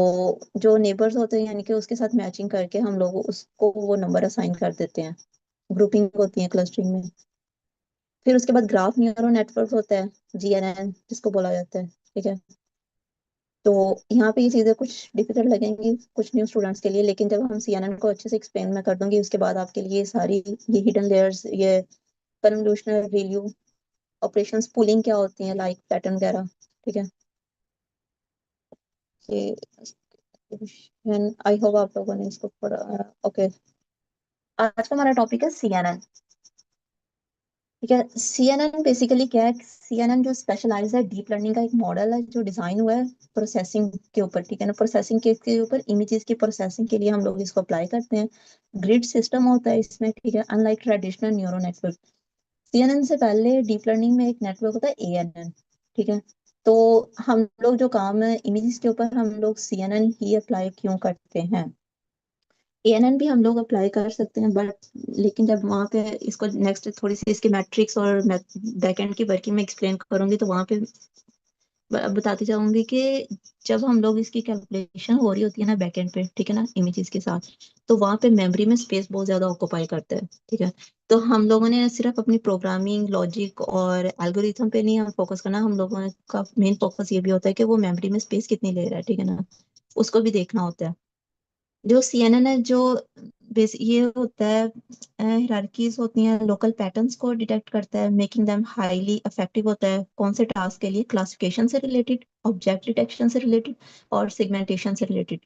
जो नेबर्स होते हैं यानी कि उसके साथ मैचिंग करके हम लोग उसको वो नंबर असाइन कर देते हैं, ग्रुपिंग होती है क्लस्टरिंग में। फिर उसके बाद ग्राफ न्यूरल नेटवर्क होता है, जीएनएन जिसको बोला जाता है, ठीक है। तो यहाँ पे ये चीजें कुछ डिफिकल्ट लगेंगी कुछ न्यू स्टूडेंट्स के लिए, लेकिन जब हम सीएनएन को अच्छे से एक्सप्लेन मैं कर दूंगी उसके बाद आपके लिए सारी ये हिडन लेयर्स, ये कन्वोल्यूशनल रिल्यू ऑपरेशंस, पूलिंग क्या होती है, लाइक पैटर्न वगैरह, ठीक है। ये आई होप आप लोगों ने इसको पढ़ा। ओके, आज का हमारा टॉपिक है सीएनएन, ठीक है। सीएनएन बेसिकली क्या है, सीएनएन जो स्पेशलाइज है डीप लर्निंग का एक मॉडल है जो डिजाइन हुआ है प्रोसेसिंग के ऊपर, ठीक है ना। प्रोसेसिंग के ऊपर इमेजेस की प्रोसेसिंग के लिए हम लोग इसको अप्लाई करते हैं। ग्रिड सिस्टम होता है इसमें, ठीक है, unlike traditional neuro network. CNN से पहले डीप लर्निंग में एक नेटवर्क होता है एएनएन, ठीक है। तो हम लोग जो काम है इमेजेस के ऊपर हम लोग सीएनएन ही अप्लाई क्यों करते हैं। एएनएन भी हम लोग अप्लाई कर सकते हैं, बट लेकिन जब वहाँ पे इसको नेक्स्ट थोड़ी सी इसकी मैट्रिक्स और बैकएंड की वर्किंग में एक्सप्लेन करूंगी तो वहाँ पे बताती जाऊंगी कि जब हम लोग इसकी कैलकुलेशन हो रही होती है ना बैकएंड पे, ठीक है ना, इमेजेस के साथ, तो वहाँ पे मेमोरी में स्पेस बहुत ज्यादा ऑक्यूपाई करता है, ठीक है। तो हम लोगों ने सिर्फ अपनी प्रोग्रामिंग लॉजिक और एल्गोरिथम पे नहीं हम फोकस करना, हम लोगों का मेन फोकस ये भी होता है कि वो मेमोरी में स्पेस कितनी ले रहा है, ठीक है ना, उसको भी देखना होता है। जो सीएनएन है जो बेस ये होता है, हायरार्कीज होती हैं, लोकल पैटर्न्स को डिटेक्ट करता है, मेकिंग देम हाईली इफेक्टिव होता है कौन से टास्क के लिए, क्लासिफिकेशन से रिलेटेड, ऑब्जेक्ट डिटेक्शन से रिलेटेड, और सेगमेंटेशन से रिलेटेड,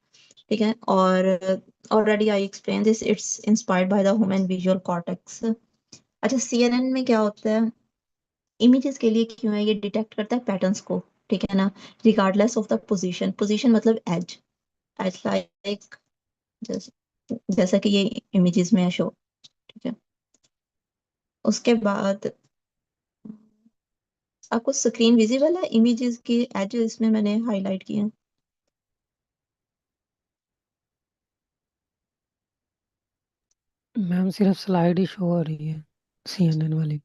ठीक है। और already I explain this, it's inspired by the human visual cortex. अच्छा, सीएनएन में क्या होता है, इमेजेस के लिए क्यों है, ये डिटेक्ट करता है पैटर्न्स को, ठीक है ना, regardless of the position, position मतलब एज, एज लाइक जैसा कि ये इमेजेस में शो, ठीक है। उसके बाद आपको स्क्रीन विजिबल है, इमेजेस के एज इसमें मैंने हाईलाइट किए हैं। मैम सिर्फ स्लाइड ही शो हो रही है सीएनएन वाली।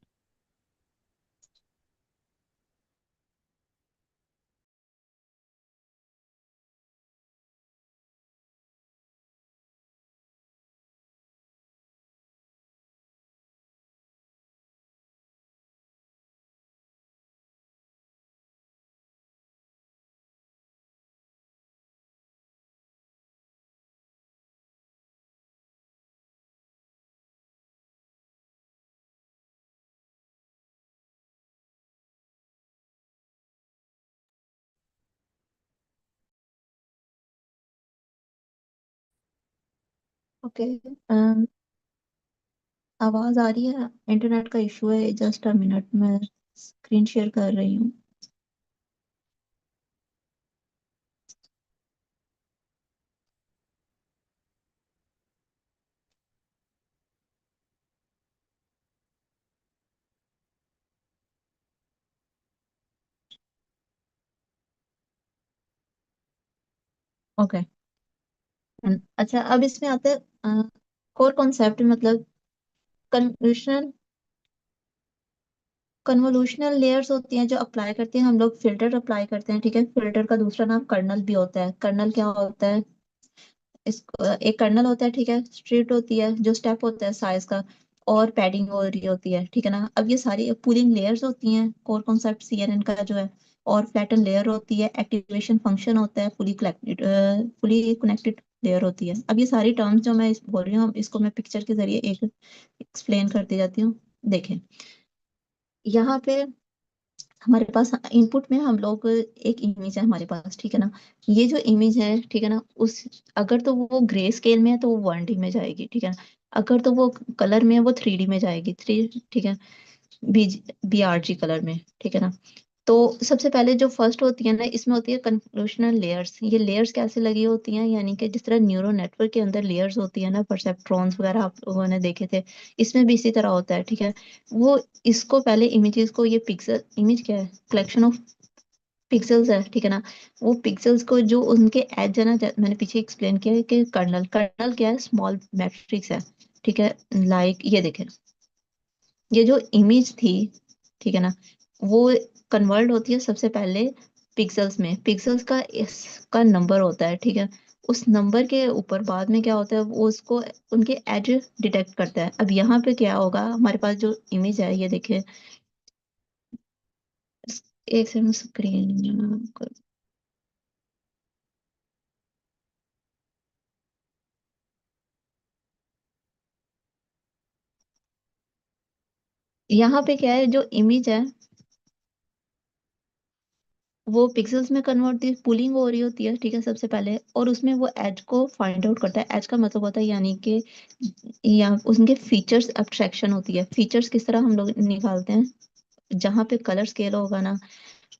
ओके, आवाज आ रही है, इंटरनेट का इशू है, जस्ट अ मिनट में स्क्रीन शेयर कर रही हूँ। ओके, अच्छा अब इसमें आता है कोर कॉन्सेप्ट, मतलब कन्वोल्यूशनल कन्वोल्यूशनल लेयर्स होती हैं जो अप्लाई करते हैं हम लोग, फिल्टर अप्लाई करते हैं, ठीक है। फिल्टर का दूसरा नाम कर्नल भी होता है। कर्नल क्या होता है? एक कर्नल होता है, ठीक है। स्ट्रिप होती है, जो स्टेप होता है साइज का, और पैडिंग हो रही होती है, ठीक है ना। अब ये सारी पूलिंग लेयर्स होती हैं कोर कॉन्सेप्ट सीएनएन का जो है। और फ्लैटन लेयर होती है, एक्टिवेशन फंक्शन होता है, फुली कनेक्टेड लेयर होती है। अब ये सारी टर्म्स जो मैं बोल रही हूँ, इसको मैं पिक्चर के जरिए एक एक्सप्लेन करती जाती हूँ। देखें, यहाँ पे हमारे पास इनपुट में हम लोग एक इमेज है हमारे पास, ठीक है ना। ये जो इमेज है, ठीक है ना, उस अगर तो वो ग्रे स्केल में है तो वो 1D में जाएगी, ठीक है ना। अगर तो वो कलर में है वो 3D में जाएगी, ठीक है, बी BRG कलर में, ठीक है ना। तो सबसे पहले जो फर्स्ट होती है ना, इसमें होती है कन्वोल्यूशनल लेयर्स। ये लेयर्स कैसे लगी होती हैं, यानी कि जिस तरह न्यूरो नेटवर्क के अंदर लेयर्स होती है ना, परसेप्ट्रॉन्स वगैरह आप लोगों ने देखे थे, इसमें भी इसी तरह होता है, ठीक है। वो इसको पहले इमेजेस को, ये पिक्सल इमेज क्या है, कलेक्शन ऑफ पिक्सेल्स है, ठीक है ना। वो पिक्सेल्स को जो उनके एज है ना, मैंने पीछे एक्सप्लेन किया है कि कर्नल कर्नल क्या है, स्मॉल मैट्रिक्स है, ठीक है। लाइक ये देखें, ये जो इमेज थी, ठीक है ना, वो कन्वर्ट होती है सबसे पहले पिक्सेल्स में। पिक्सेल्स का इसका नंबर होता है, ठीक है। उस नंबर के ऊपर बाद में क्या होता है, वो उसको उनके एज डिटेक्ट करता है। अब यहाँ पे क्या होगा, हमारे पास जो इमेज है, ये देखिए, एक सेकंड स्क्रीन, यहाँ पे क्या है, जो इमेज है वो पिक्सेल्स में कन्वर्ट दी पुलिंग हो रही होती है, ठीक है, सबसे पहले। और उसमें वो एज को फाइंड आउट करता है। एज का मतलब होता है यानी कि या उनके फीचर्स एब्स्ट्रैक्शन होती है। फीचर्स किस तरह हम लोग निकालते हैं, जहाँ पे कलर स्केल होगा ना,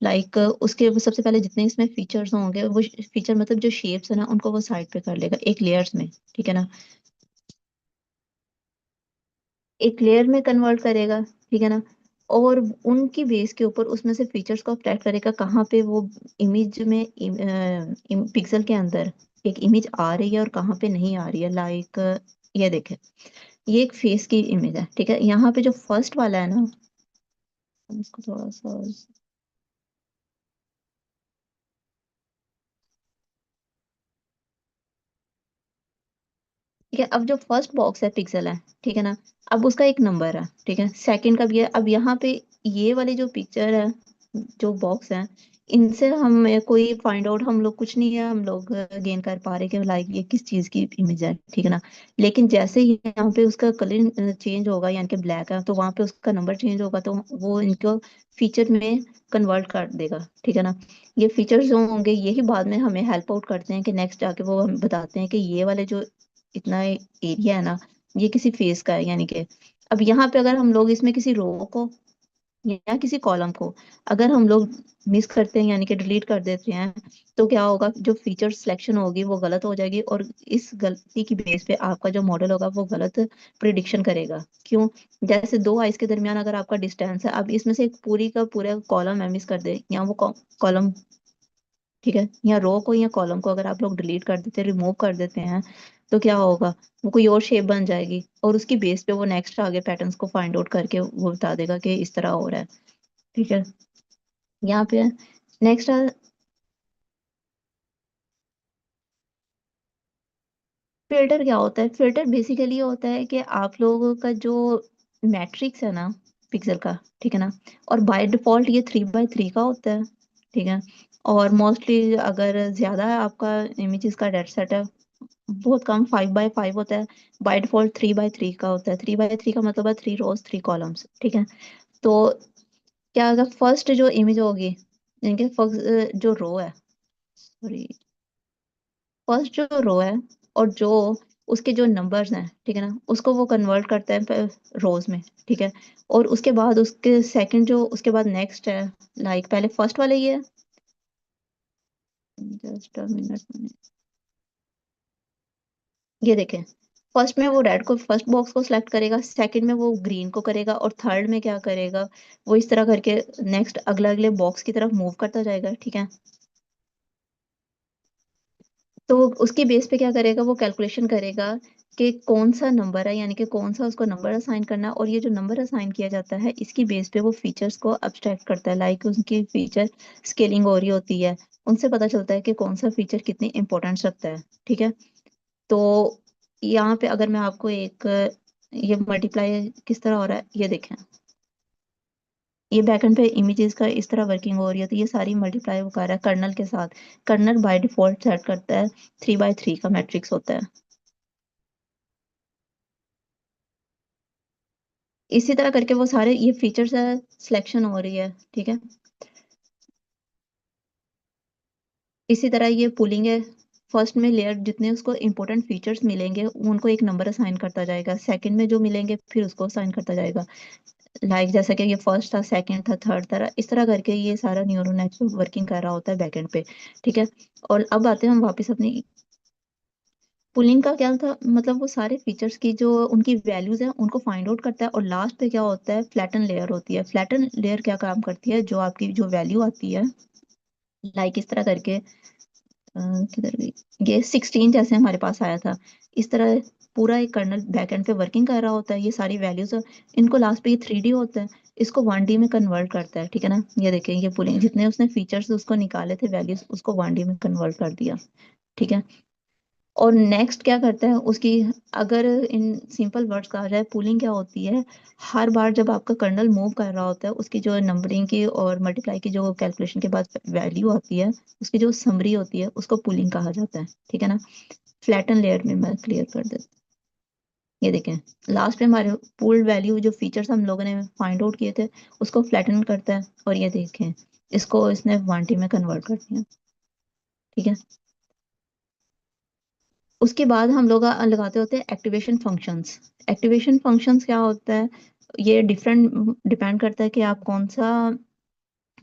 लाइक उसके वो सबसे पहले जितने इसमें फीचर्स होंगे, वो फीचर मतलब जो शेप्स है ना, उनको वो साइड पे कर लेगा एक लेयर्स में, ठीक है ना। एक लेयर में कन्वर्ट करेगा, ठीक है ना। और उनकी बेस के ऊपर उसमें से फीचर्स को अपडेट करेगा, कहाँ पे वो इमेज में पिक्सल के अंदर एक इमेज आ रही है और कहाँ पे नहीं आ रही है। लाइक ये देखें, ये एक फेस की इमेज है, ठीक है। यहाँ पे जो फर्स्ट वाला है ना, इसको थोड़ा सा, ठीक है। अब जो फर्स्ट बॉक्स है पिक्सल है, ठीक है ना, अब उसका एक नंबर है, ठीक है। सेकंड का भी है। अब यहाँ पे ये वाली जो पिक्चर है, जो बॉक्स है, इनसे हम कोई फाइंड आउट हम लोग कुछ नहीं है हम लोग गेन कर पा रहे कि लाइक ये किस चीज की इमेज है, ठीक है ना। लेकिन जैसे ही यहाँ पे उसका कलर चेंज होगा, यानी कि ब्लैक है, तो वहां पे उसका नंबर चेंज होगा, तो वो इनको फीचर में कन्वर्ट कर देगा, ठीक है ना। ये फीचर्स जो होंगे यही बाद में हमें हेल्प आउट करते हैं कि नेक्स्ट जाके वो हम बताते हैं कि ये वाले जो इतना एरिया है ना, ये किसी फेस का है, यानी कि अब यहाँ पे अगर हम लोग इसमें किसी रो को या किसी कॉलम को अगर हम लोग मिस करते हैं, यानी कि डिलीट कर देते हैं, तो क्या होगा, जो फीचर सिलेक्शन होगी वो गलत हो जाएगी, और इस गलती की बेस पे आपका जो मॉडल होगा वो गलत प्रिडिक्शन करेगा। क्यों? जैसे दो आइस के दरमियान अगर आपका डिस्टेंस है, अब इसमें से एक पूरी का पूरा कॉलम है मिस कर दे, या वो कॉलम, ठीक है, या रो को या कॉलम को अगर आप लोग डिलीट कर देते, रिमूव कर देते हैं, तो क्या होगा, वो कोई और शेप बन जाएगी, और उसकी बेस पे वो नेक्स्ट आगे पैटर्न्स को फाइंड आउट करके वो बता देगा कि इस तरह हो रहा है, ठीक है। यहाँ पे नेक्स्ट, फिल्टर क्या होता है? फिल्टर बेसिकली होता है कि आप लोगों का जो मैट्रिक्स है ना पिक्सल का, ठीक है ना, और बाय डिफॉल्ट ये 3x3 का होता है, ठीक है। और मोस्टली अगर ज्यादा आपका इमेजेस का डेटा सेट है, बहुत कम 5x5 होता है। बाय डिफॉल्ट 3x3 का होता है। 3x3 का मतलब है 3 rows 3 columns, ठीक है। तो क्या अगर फर्स्ट जो इमेज होगी, यानी कि फर्स्ट जो रो है, सॉरी, फर्स्ट जो रो है और जो उसके जो नंबर्स हैं, ठीक है ना, उसको वो कन्वर्ट करता है रोज में, ठीक है। और उसके बाद उसके सेकंड जो उसके बाद नेक्स्ट है, लाइक पहले फर्स्ट वाले ये, जस्ट अ मिनट, ये देखें, फर्स्ट में वो रेड को, फर्स्ट बॉक्स को सिलेक्ट करेगा, सेकंड में वो ग्रीन को करेगा, और थर्ड में क्या करेगा, वो इस तरह करके नेक्स्ट अगले अगले बॉक्स की तरफ मूव करता जाएगा, ठीक है। तो उसकी बेस पे क्या करेगा, वो कैलकुलेशन करेगा कि कौन सा नंबर है, यानी कि कौन सा उसको नंबर असाइन करना है, और ये जो नंबर असाइन किया जाता है इसकी बेस पे वो फीचर्स को अब्स्ट्रैक्ट करता है। लाइक उनकी फीचर स्केलिंग हो रही होती है, उनसे पता चलता है कि कौन सा फीचर कितनी इंपॉर्टेंस रखता है। ठीक है, तो यहाँ पे अगर मैं आपको एक ये मल्टीप्लाई किस तरह हो रहा है ये देखें, ये बैकएंड पे इमेजेस का इस तरह वर्किंग हो रही है, तो ये सारी मल्टीप्लाई वो कर रहा है कर्नल के साथ। कर्नल बाय डिफॉल्ट सेट करता है 3 by 3 का मैट्रिक्स होता है। इसी तरह करके वो सारे ये फीचर्स है, सिलेक्शन हो रही है। ठीक है, इसी तरह ये पुलिंग है। फर्स्ट में लेयर जितने उसको इंपॉर्टेंट फीचर्स मिलेंगे उनको एक नंबर असाइन करता जाएगा, सेकंड में जो मिलेंगे फिर उसको असाइन करता जाएगा। लाइक जैसा कि ये फर्स्ट था, सेकंड था, थर्ड था, इस तरह करके ये सारा न्यूरल नेटवर्क वर्किंग कर रहा होता है बैकएंड पे। ठीक है, और अब आते हैं हम वापस अपनी पुलिंग का क्या था, मतलब वो सारे फीचर्स की जो उनकी वैल्यूज है उनको फाइंड आउट करता है, और लास्ट पे क्या होता है, फ्लैटन लेयर होती है। फ्लैटन लेयर क्या काम करती है, जो आपकी जो वैल्यू आती है लाइक इस तरह करके किधर गई, ये 16 जैसे हमारे पास आया था, इस तरह पूरा एक कर्नल बैकएंड पे वर्किंग कर रहा होता है। ये सारी वैल्यूज, इनको लास्ट पे ये 3D होता है, इसको 1D में कन्वर्ट करता है। ठीक है ना, ये देखें, ये पुलिंग जितने उसने फीचर्स उसको निकाले थे वैल्यूज, उसको 1D में कन्वर्ट कर दिया। ठीक है, और नेक्स्ट क्या करता है उसकी, अगर इन सिंपल वर्ड्स कहा जाए, पूलिंग क्या होती है, हर बार जब आपका कर्नल मूव कर रहा होता है उसकी जो नंबरिंग की और मल्टीप्लाई की जो कैलकुलेशन के बाद वैल्यू आती है, उसकी जो समरी होती है उसको पूलिंग कहा जाता है। ठीक है ना, फ्लैटन लेयर में मैं क्लियर कर देती हूँ। ये देखें, लास्ट में हमारे पूल्ड वैल्यू जो फीचर्स हम लोगों ने फाइंड आउट किए थे उसको फ्लैटन करता है, और ये देखें इसको इसने 1D में कन्वर्ट कर दिया। ठीक है, उसके बाद हम लोग लगाते होते हैं एक्टिवेशन फंक्शंस। एक्टिवेशन फंक्शंस क्या होता है, ये डिफरेंट डिपेंड करता है कि आप कौन सा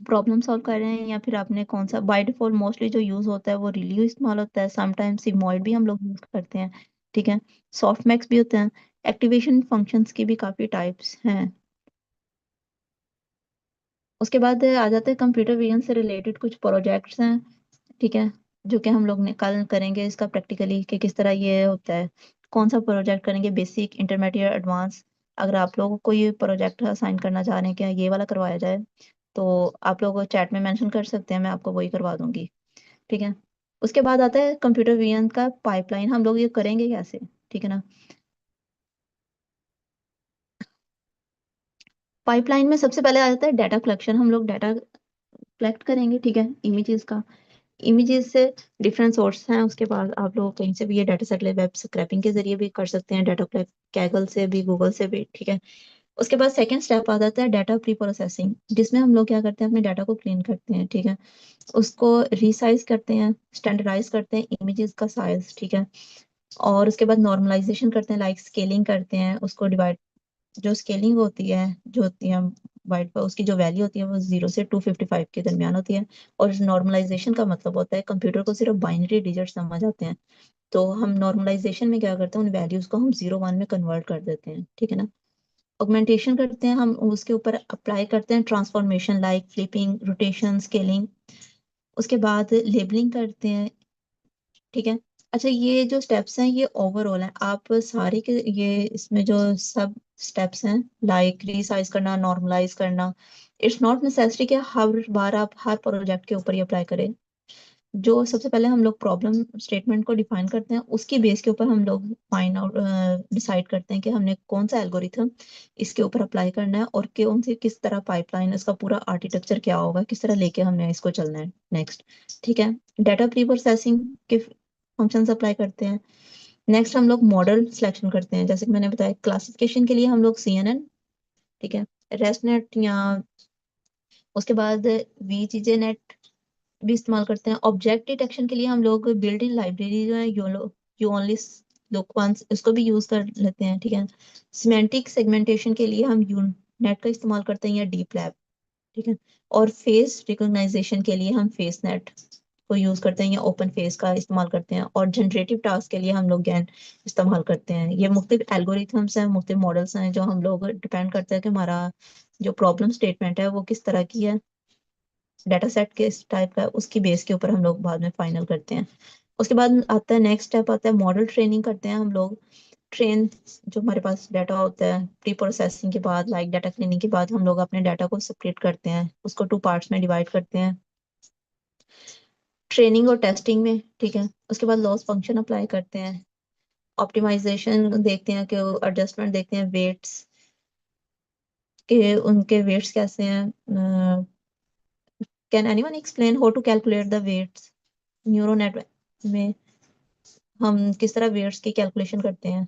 प्रॉब्लम सॉल्व कर रहे हैं, या फिर आपने कौन सा, बाय डिफॉल्ट मोस्टली जो यूज होता है वो रिलीव इस्तेमाल होता है, समटाइम्स सिग्मॉइड भी हम लोग यूज करते हैं। ठीक है, सॉफ्ट मैक्स भी होते हैं। एक्टिवेशन फंक्शंस की भी काफी टाइप्स हैं। उसके बाद आ जाते हैं कंप्यूटर विजन से रिलेटेड कुछ प्रोजेक्ट्स हैं। ठीक है, जो कि हम लोग ने कल करेंगे इसका प्रैक्टिकली कि किस तरह ये होता है। कौन सा प्रोजेक्ट करेंगे, बेसिक, इंटरमीडिएट, एडवांस। अगर आप लोगों को ये प्रोजेक्ट असाइन करना चाह रहे हैं कि ये वाला करवाया जाए, तो आप लोग चैट में मेंशन कर सकते हैं, मैं आपको वही करवा दूंगी। ठीक है, उसके बाद आता है कंप्यूटर विजन का पाइपलाइन, हम लोग ये करेंगे कैसे। ठीक है ना, पाइपलाइन में सबसे पहले आ जाता है डाटा कलेक्शन। हम लोग डाटा कलेक्ट करेंगे। ठीक है, इमेजेस का, इमेजेस से डिफरेंट सोर्स हैं, उसके बाद आप लोग कहीं से भी ये डाटा सेट ले, वेब स्क्रैपिंग के जरिए भी कर सकते हैं, डाटा कैगल से भी, गूगल से भी। ठीक है, उसके बाद सेकंड स्टेप आ जाता है डाटा प्री प्रोसेसिंग, जिसमें हम लोग क्या करते हैं, अपने डाटा को क्लीन करते हैं। ठीक है, उसको रिसाइज करते हैं, स्टैंडर्डाइज करते हैं इमेजेस का साइज। ठीक है, और उसके बाद नॉर्मलाइजेशन करते हैं, लाइक स्केलिंग करते हैं, उसको डिवाइड, जो स्केलिंग होती है, जो होती है वाइट पर, उसकी जो वैल्यू होती है वो 0 से 255 के दरमियान होती है। और नॉर्मलाइजेशन का मतलब होता है कंप्यूटर को सिर्फ बाइनरी डिजिट समझ आते हैं, तो हम नॉर्मलाइजेशन में क्या करते हैं, उन वैल्यूज को हम 0 1 में कन्वर्ट कर देते हैं। ठीक है ना, ऑगमेंटेशन करते हैं, हम उसके ऊपर अप्लाई करते हैं transformation, like flipping, rotation, scaling. उसके बाद लेबलिंग करते हैं। ठीक है, अच्छा, ये जो स्टेप्स हैं ये ओवरऑल हैं, आप सारे के ये इसमें जो सब स्टेप्स हैं, लाइक रीसाइज करना, नॉर्मलाइज करना, इट्स नॉट नेसेसरी कि हर बार आप हर प्रोजेक्ट के ऊपर ही अप्लाई करें। जो सबसे पहले हम लोग प्रॉब्लम स्टेटमेंट को डिफाइन करते हैं, उसकी बेस के ऊपर हम लोग फाइंड आउट डिसाइड करते हैं कि हमने कौन सा एल्गोरिथम इसके ऊपर अप्लाई करना है, और कौन सी किस तरह पाइपलाइन, इसका पूरा आर्किटेक्चर क्या होगा, किस तरह लेके हमने इसको चलना है नेक्स्ट। ठीक है, डाटा प्री प्रोसेसिंग के फंक्शंस अप्लाई करते हैं। नेक्स्ट हम लोग मॉडल सिलेक्शन करते हैं, जैसे कि मैंने बताया, क्लासिफिकेशन के लिए हम लोग CNN, ठीक है, रेस्टनेट, या उसके बाद VGJ नेट भी इस्तेमाल करते हैं। ऑब्जेक्ट डिटेक्शन के लिए हम लोग बिल्ट इन लाइब्रेरी जो है यू ओनली लुक वंस, इसको भी यूज कर लेते हैं। ठीक है, सिमेंटिक सेगमेंटेशन के लिए हम यूनेट का इस्तेमाल करते हैं, या डीप लैब। ठीक है, और फेस रिकॉग्नाइजेशन के लिए हम फेस नेट को यूज करते हैं, या ओपन फेस का इस्तेमाल करते हैं। और जनरेटिव टास्क के लिए हम लोग गैन इस्तेमाल करते हैं। ये मुख्तलिफ एल्गोरिथम्स हैं, मुख्तलिफ मॉडल्स हैं, जो हम लोग डिपेंड करता है कि हमारा जो प्रॉब्लम स्टेटमेंट है वो किस तरह की है, डाटा सेट किस टाइप का है, उसकी बेस के ऊपर हम लोग बाद में फाइनल करते हैं। उसके बाद आता है नेक्स्ट स्टेप, आता है मॉडल ट्रेनिंग करते हैं हम लोग। ट्रेन जो हमारे पास डाटा होता है प्री प्रोसेसिंग के बाद, लाइक डाटा क्लीनिंग के बाद, हम लोग अपने डाटा को सेपरेट करते हैं, उसको 2 पार्ट्स में डिवाइड करते हैं, ट्रेनिंग और टेस्टिंग में, ठीक है। उसके बाद लॉस फंक्शन अप्लाई करते हैं, ऑप्टिमाइजेशन देखते हैं कि एडजस्टमेंट देखते हैं, वेट्स के उनके वेट्स कैसे हैं। Can anyone explain how to calculate the weights? Neuro network में हम किस तरह वेट्स की कैलकुलेशन करते हैं,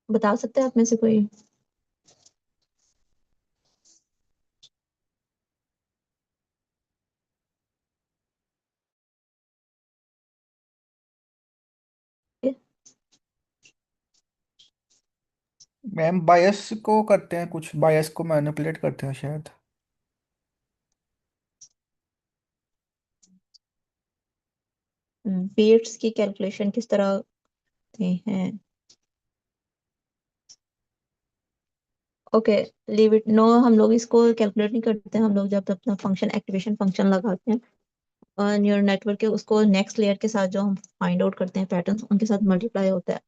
बता सकते हैं आप में से कोई? मैम बायस को करते हैं, कुछ बायस को मैनिपुलेट करते हैं शायद। वेट्स की कैलकुलेशन किस तरह होते हैं? Okay, leave it. नो, हम लोग इसको कैलकुलेट नहीं करते हैं। हम लोग जब अपना फंक्शन एक्टिवेशन फंक्शन लगाते हैं न्यूरल नेटवर्क के, उसको नेक्स्ट लेयर के साथ जो हम फाइंड आउट करते हैं पैटर्न्स, उनके साथ मल्टीप्लाई होता है।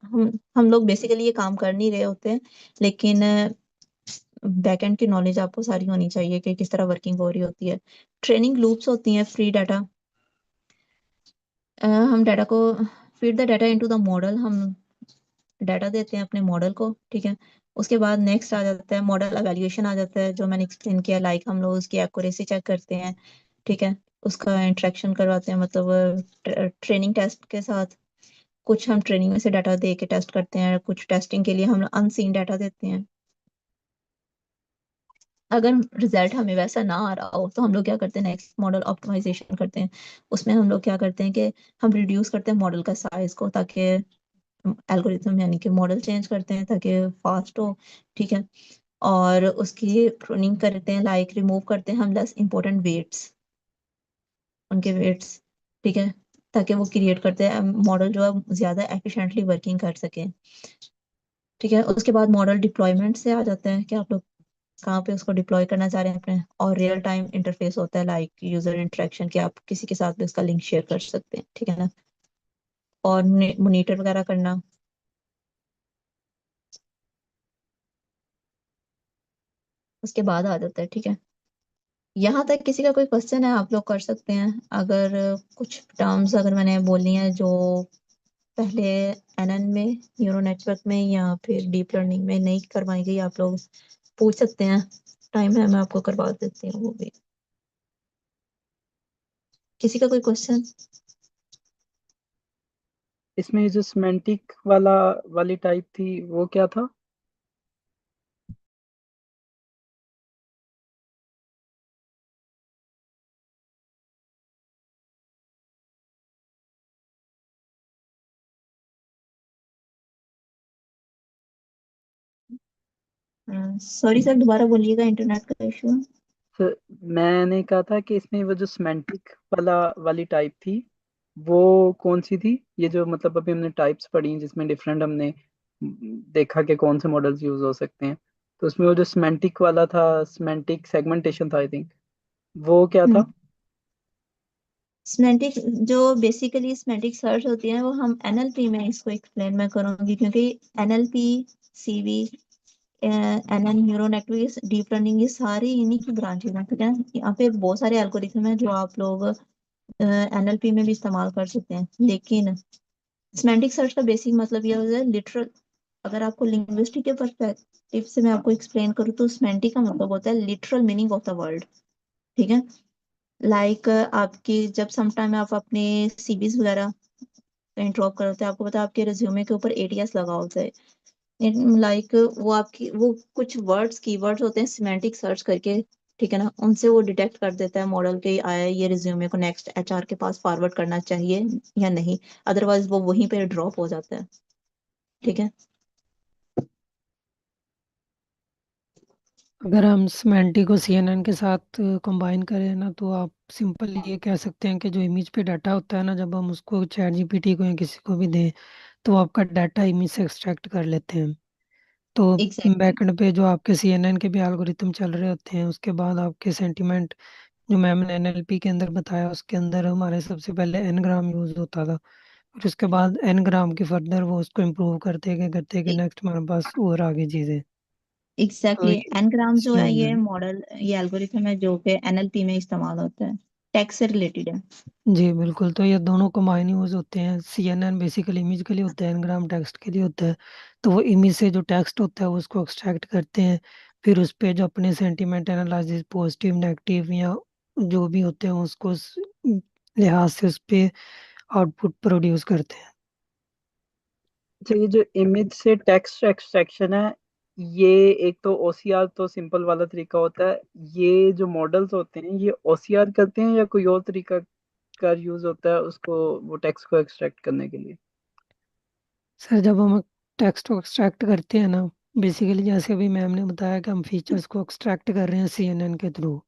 हम लोग बेसिकली ये काम कर नहीं रहे होते हैं, लेकिन बैकएंड की नॉलेज आपको सारी होनी चाहिए कि किस तरह वर्किंग हो रही होती है। ट्रेनिंग लूप्स होती हैं, फ्री डाटा। हम डाटा को feed the data into the model, हम डाटा देते हैं अपने मॉडल को, ठीक है। उसके बाद नेक्स्ट आ जाता है मॉडल एवेल्युएशन आ जाता है, जो मैंने एक्सप्लेन किया। लाइक हम लोग उसकी एक्यूरेसी चेक करते हैं, ठीक है। उसका इंटरेक्शन करवाते हैं, मतलब ट्रेनिंग टेस्ट के साथ। कुछ हम ट्रेनिंग में से डाटा दे के टेस्ट करते हैं, कुछ टेस्टिंग के लिए हम अनसीन डाटा देते हैं। अगर रिजल्ट हमें वैसा ना आ रहा हो तो हम लोग क्या करते हैं, नेक्स्ट मॉडल ऑप्टिमाइजेशन करते हैं। उसमें हम लोग क्या करते हैं कि हम रिड्यूस करते हैं मॉडल का साइज को, ताकि एल्गोरिथम यानी कि मॉडल चेंज करते हैं ताकि फास्ट हो, ठीक है। और उसकी प्रूनिंग करते हैं, लाइक रिमूव करते हैं हम लेस इंपॉर्टेंट वेट्स, उनके वेट्स, ठीक है, ताकि वो क्रिएट करते हैं मॉडल जो है ज्यादा एफिशिएंटली वर्किंग कर सके, ठीक है। उसके बाद मॉडल डिप्लॉयमेंट से आ जाते हैं कि आप लोग कहाँ पे उसको डिप्लॉय करना चाह रहे हैं अपने। और रियल टाइम इंटरफेस होता है, लाइक यूजर इंटरेक्शन, कि आप किसी के साथ भी उसका लिंक शेयर कर सकते हैं, ठीक है ना। और मॉनिटर वगैरह करना। उसके बाद आ जाता है, ठीक है। यहाँ तक किसी का कोई क्वेश्चन है आप लोग कर सकते हैं। अगर कुछ टर्म्स अगर मैंने बोलनी है जो पहले एनएन में, न्यूरो नेटवर्क में या फिर डीप लर्निंग में नहीं करवाई गई, आप लोग पूछ सकते हैं। टाइम है, मैं आपको करवा देती हूँ वो भी। किसी का कोई क्वेश्चन? इसमें जो सिमेंटिक वाली टाइप थी वो क्या था? सॉरी सर, दोबारा बोलिएगा, इंटरनेट का इशू है। सर, मैंने कहा था कि इसमें वो जो सिमेंटिक वाली टाइप थी वो कौन सी थी? ये जो मतलब अभी हमने टाइप्स पढ़ी जिसमें डिफरेंट हमने देखा कि कौन से मॉडल्स यूज हो सकते हैं, तो उसमें वो जो सिमेंटिक वाला था, सिमेंटिक सेगमेंटेशन था आई थिंक, वो क्या था? सिमेंटिक, जो बेसिकली सिमेंटिक सर्च होती है वो हम एनएलपी में इसको एक्सप्लेन मैं करूंगी, क्योंकि NLP, CV, NN, neuro network, deep learning, ये सारी इन्हीं की ब्रांचेज हैं, ठीक है। यहाँ पे बहुत सारे एल्गोरिथम हैं जो आप लोग एनएलपी में भी इस्तेमाल कर सकते हैं, लेकिन सिमेंटिक सर्च का बेसिक मतलब ये होता है लिटरल। अगर आपको लिंग्विस्टिक के पर्सपेक्टिव से मैं आपको एक्सप्लेन करूँ तो सिमेंटिक का मतलब होता है literal meaning of the word, ठीक है। लाइक आपकी जब सम टाइम आप अपने सीवीज वगैरह कहीं ड्रॉप करते हैं, आपको पता है आपके रिज्यूमे के ऊपर एटीएस लगा होता है। लाइक वो आपकी वो कुछ वर्ड्स कीवर्ड्स होते हैं सिमेंटिक सर्च करके, ठीक है ना, उनसे वो डिटेक्ट कर देता है मॉडल के आया ये रिज्यूमे को नेक्स्ट एचआर के पास फॉरवर्ड करना चाहिए या नहीं। अदरवाइज वो वहीं पे ड्रॉप हो जाता है, ठीक है। अगर हम सिमेंटिक को सीएनएन के साथ कंबाइन करें ना, तो आप सिंपल ये कह सकते हैं कि जो इमेज पे डाटा होता है ना, जब हम उसको चैट जीपीटी को या किसी को भी दें, तो वो आपका डाटा इमेज से एक्सट्रैक्ट कर लेते हैं। तो एग्जैक्टली। बैकएंड पे जो आपके सीएनएन के भी एल्गोरिथम चल रहे होते हैं, उसके बाद आपके सेंटिमेंट जो मैम ने एनएलपी के अंदर बताया, उसके अंदर हमारे सबसे पहले एन ग्राम यूज होता था। और उसके बाद एन ग्राम की फर्दर वो उसको इम्प्रूव करते गए नेक्स्ट हमारे पास और आगे चीज़ें। तो एग्जैक्टली एनग्राम जो है सेम ये है। मॉडल, ये एल्गोरिथम है जो कि एनएलपी में इस्तेमाल होता है, टेक्स्ट से रिलेटेड है। जी बिल्कुल, तो ये दोनों कंबाइन यूज होते हैं। CNN बेसिकली इमेज के लिए होता है, एनग्राम टेक्स्ट के लिए होता है। तो वो इमेज से जो टेक्स्ट होता है वो उसको एक्सट्रैक्ट करते हैं, फिर उस पे जो अपने सेंटीमेंट एनालिसिस पॉजिटिव नेगेटिव या जो भी होते हैं उसको उस लिहाज से उस पे आउटपुट प्रोड्यूस करते हैं। अच्छा, ये जो इमेज से टेक्स्ट एक्सट्रैक्शन है, ये एक तो ओसीआर तो सिंपल वाला तरीका होता है, ये जो मॉडल्स होते हैं ये ओसीआर करते हैं या कोई और तरीका का यूज होता है उसको, वो टेक्स्ट को एक्सट्रैक्ट करने के लिए? सर जब हम टेक्स्ट को एक्सट्रैक्ट करते हैं ना, बेसिकली जैसे अभी मैम ने बताया कि हम फीचर्स को एक्सट्रैक्ट कर रहे हैं CNN के थ्रू।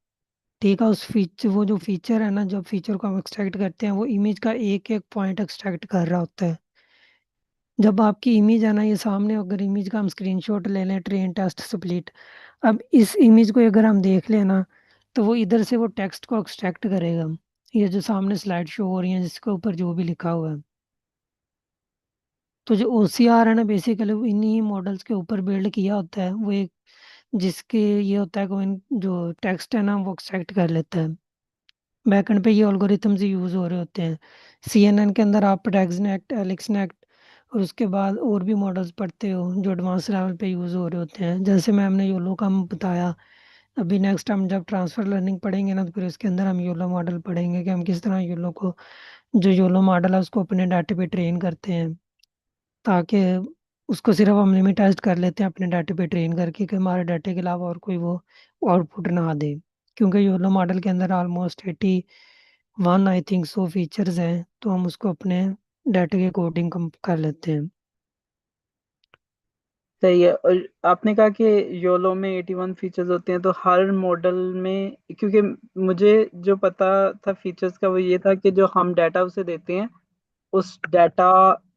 ठीक है, उस फीचर वो जो फीचर है ना, जब फीचर को हम एक्सट्रैक्ट करते हैं वो इमेज का एक एक पॉइंट एक्सट्रैक्ट कर रहा होता है। जब आपकी इमेज है ना ये सामने, अगर इमेज का हम स्क्रीनशॉट ले लें ट्रेन टेस्ट स्प्लिट, अब इस इमेज को अगर हम देख लें ना, तो वो इधर से वो टेक्स्ट को एक्सट्रैक्ट करेगा। ये जो सामने स्लाइड शो हो रही है जिसके ऊपर जो भी लिखा हुआ है, तो जो OCR है ना बेसिकली वो इन्हीं मॉडल्स के ऊपर बिल्ड किया होता है। वो एक जिसके ये होता है कि जो टेक्स्ट है ना वो एक्सट्रैक्ट कर लेता है। बैकएंड पे ये एल्गोरिथम्स यूज हो रहे होते हैं। CNN के अंदर आप टैग्सनेक्ट, एलिक्सनेक्ट और उसके बाद और भी मॉडल्स पढ़ते हो जो एडवांस लेवल पे यूज हो रहे होते हैं। जैसे मैम ने योलो का हम बताया, अभी नेक्स्ट हम जब ट्रांसफर लर्निंग पढ़ेंगे ना तो फिर उसके अंदर हम योलो मॉडल पढ़ेंगे कि हम किस तरह योलो को, जो योलो मॉडल है उसको अपने डाटे पे ट्रेन करते हैं, ताकि उसको सिर्फ हम लिमिटाइज्ड कर लेते हैं अपने डाटे पे ट्रेन करके कि हमारे डाटे के अलावा और कोई वो आउटपुट ना दे। क्योंकि योलो मॉडल के अंदर almost 81 I think so features हैं, तो हम उसको अपने डाटे के अकॉर्डिंग कम कर लेते हैं। सही है। और आपने कहा कि योलो में 81 फीचर्स होते हैं, तो हर मॉडल में, क्योंकि मुझे जो पता था फीचर्स का वो ये था कि जो हम डाटा उसे देते हैं उस डाटा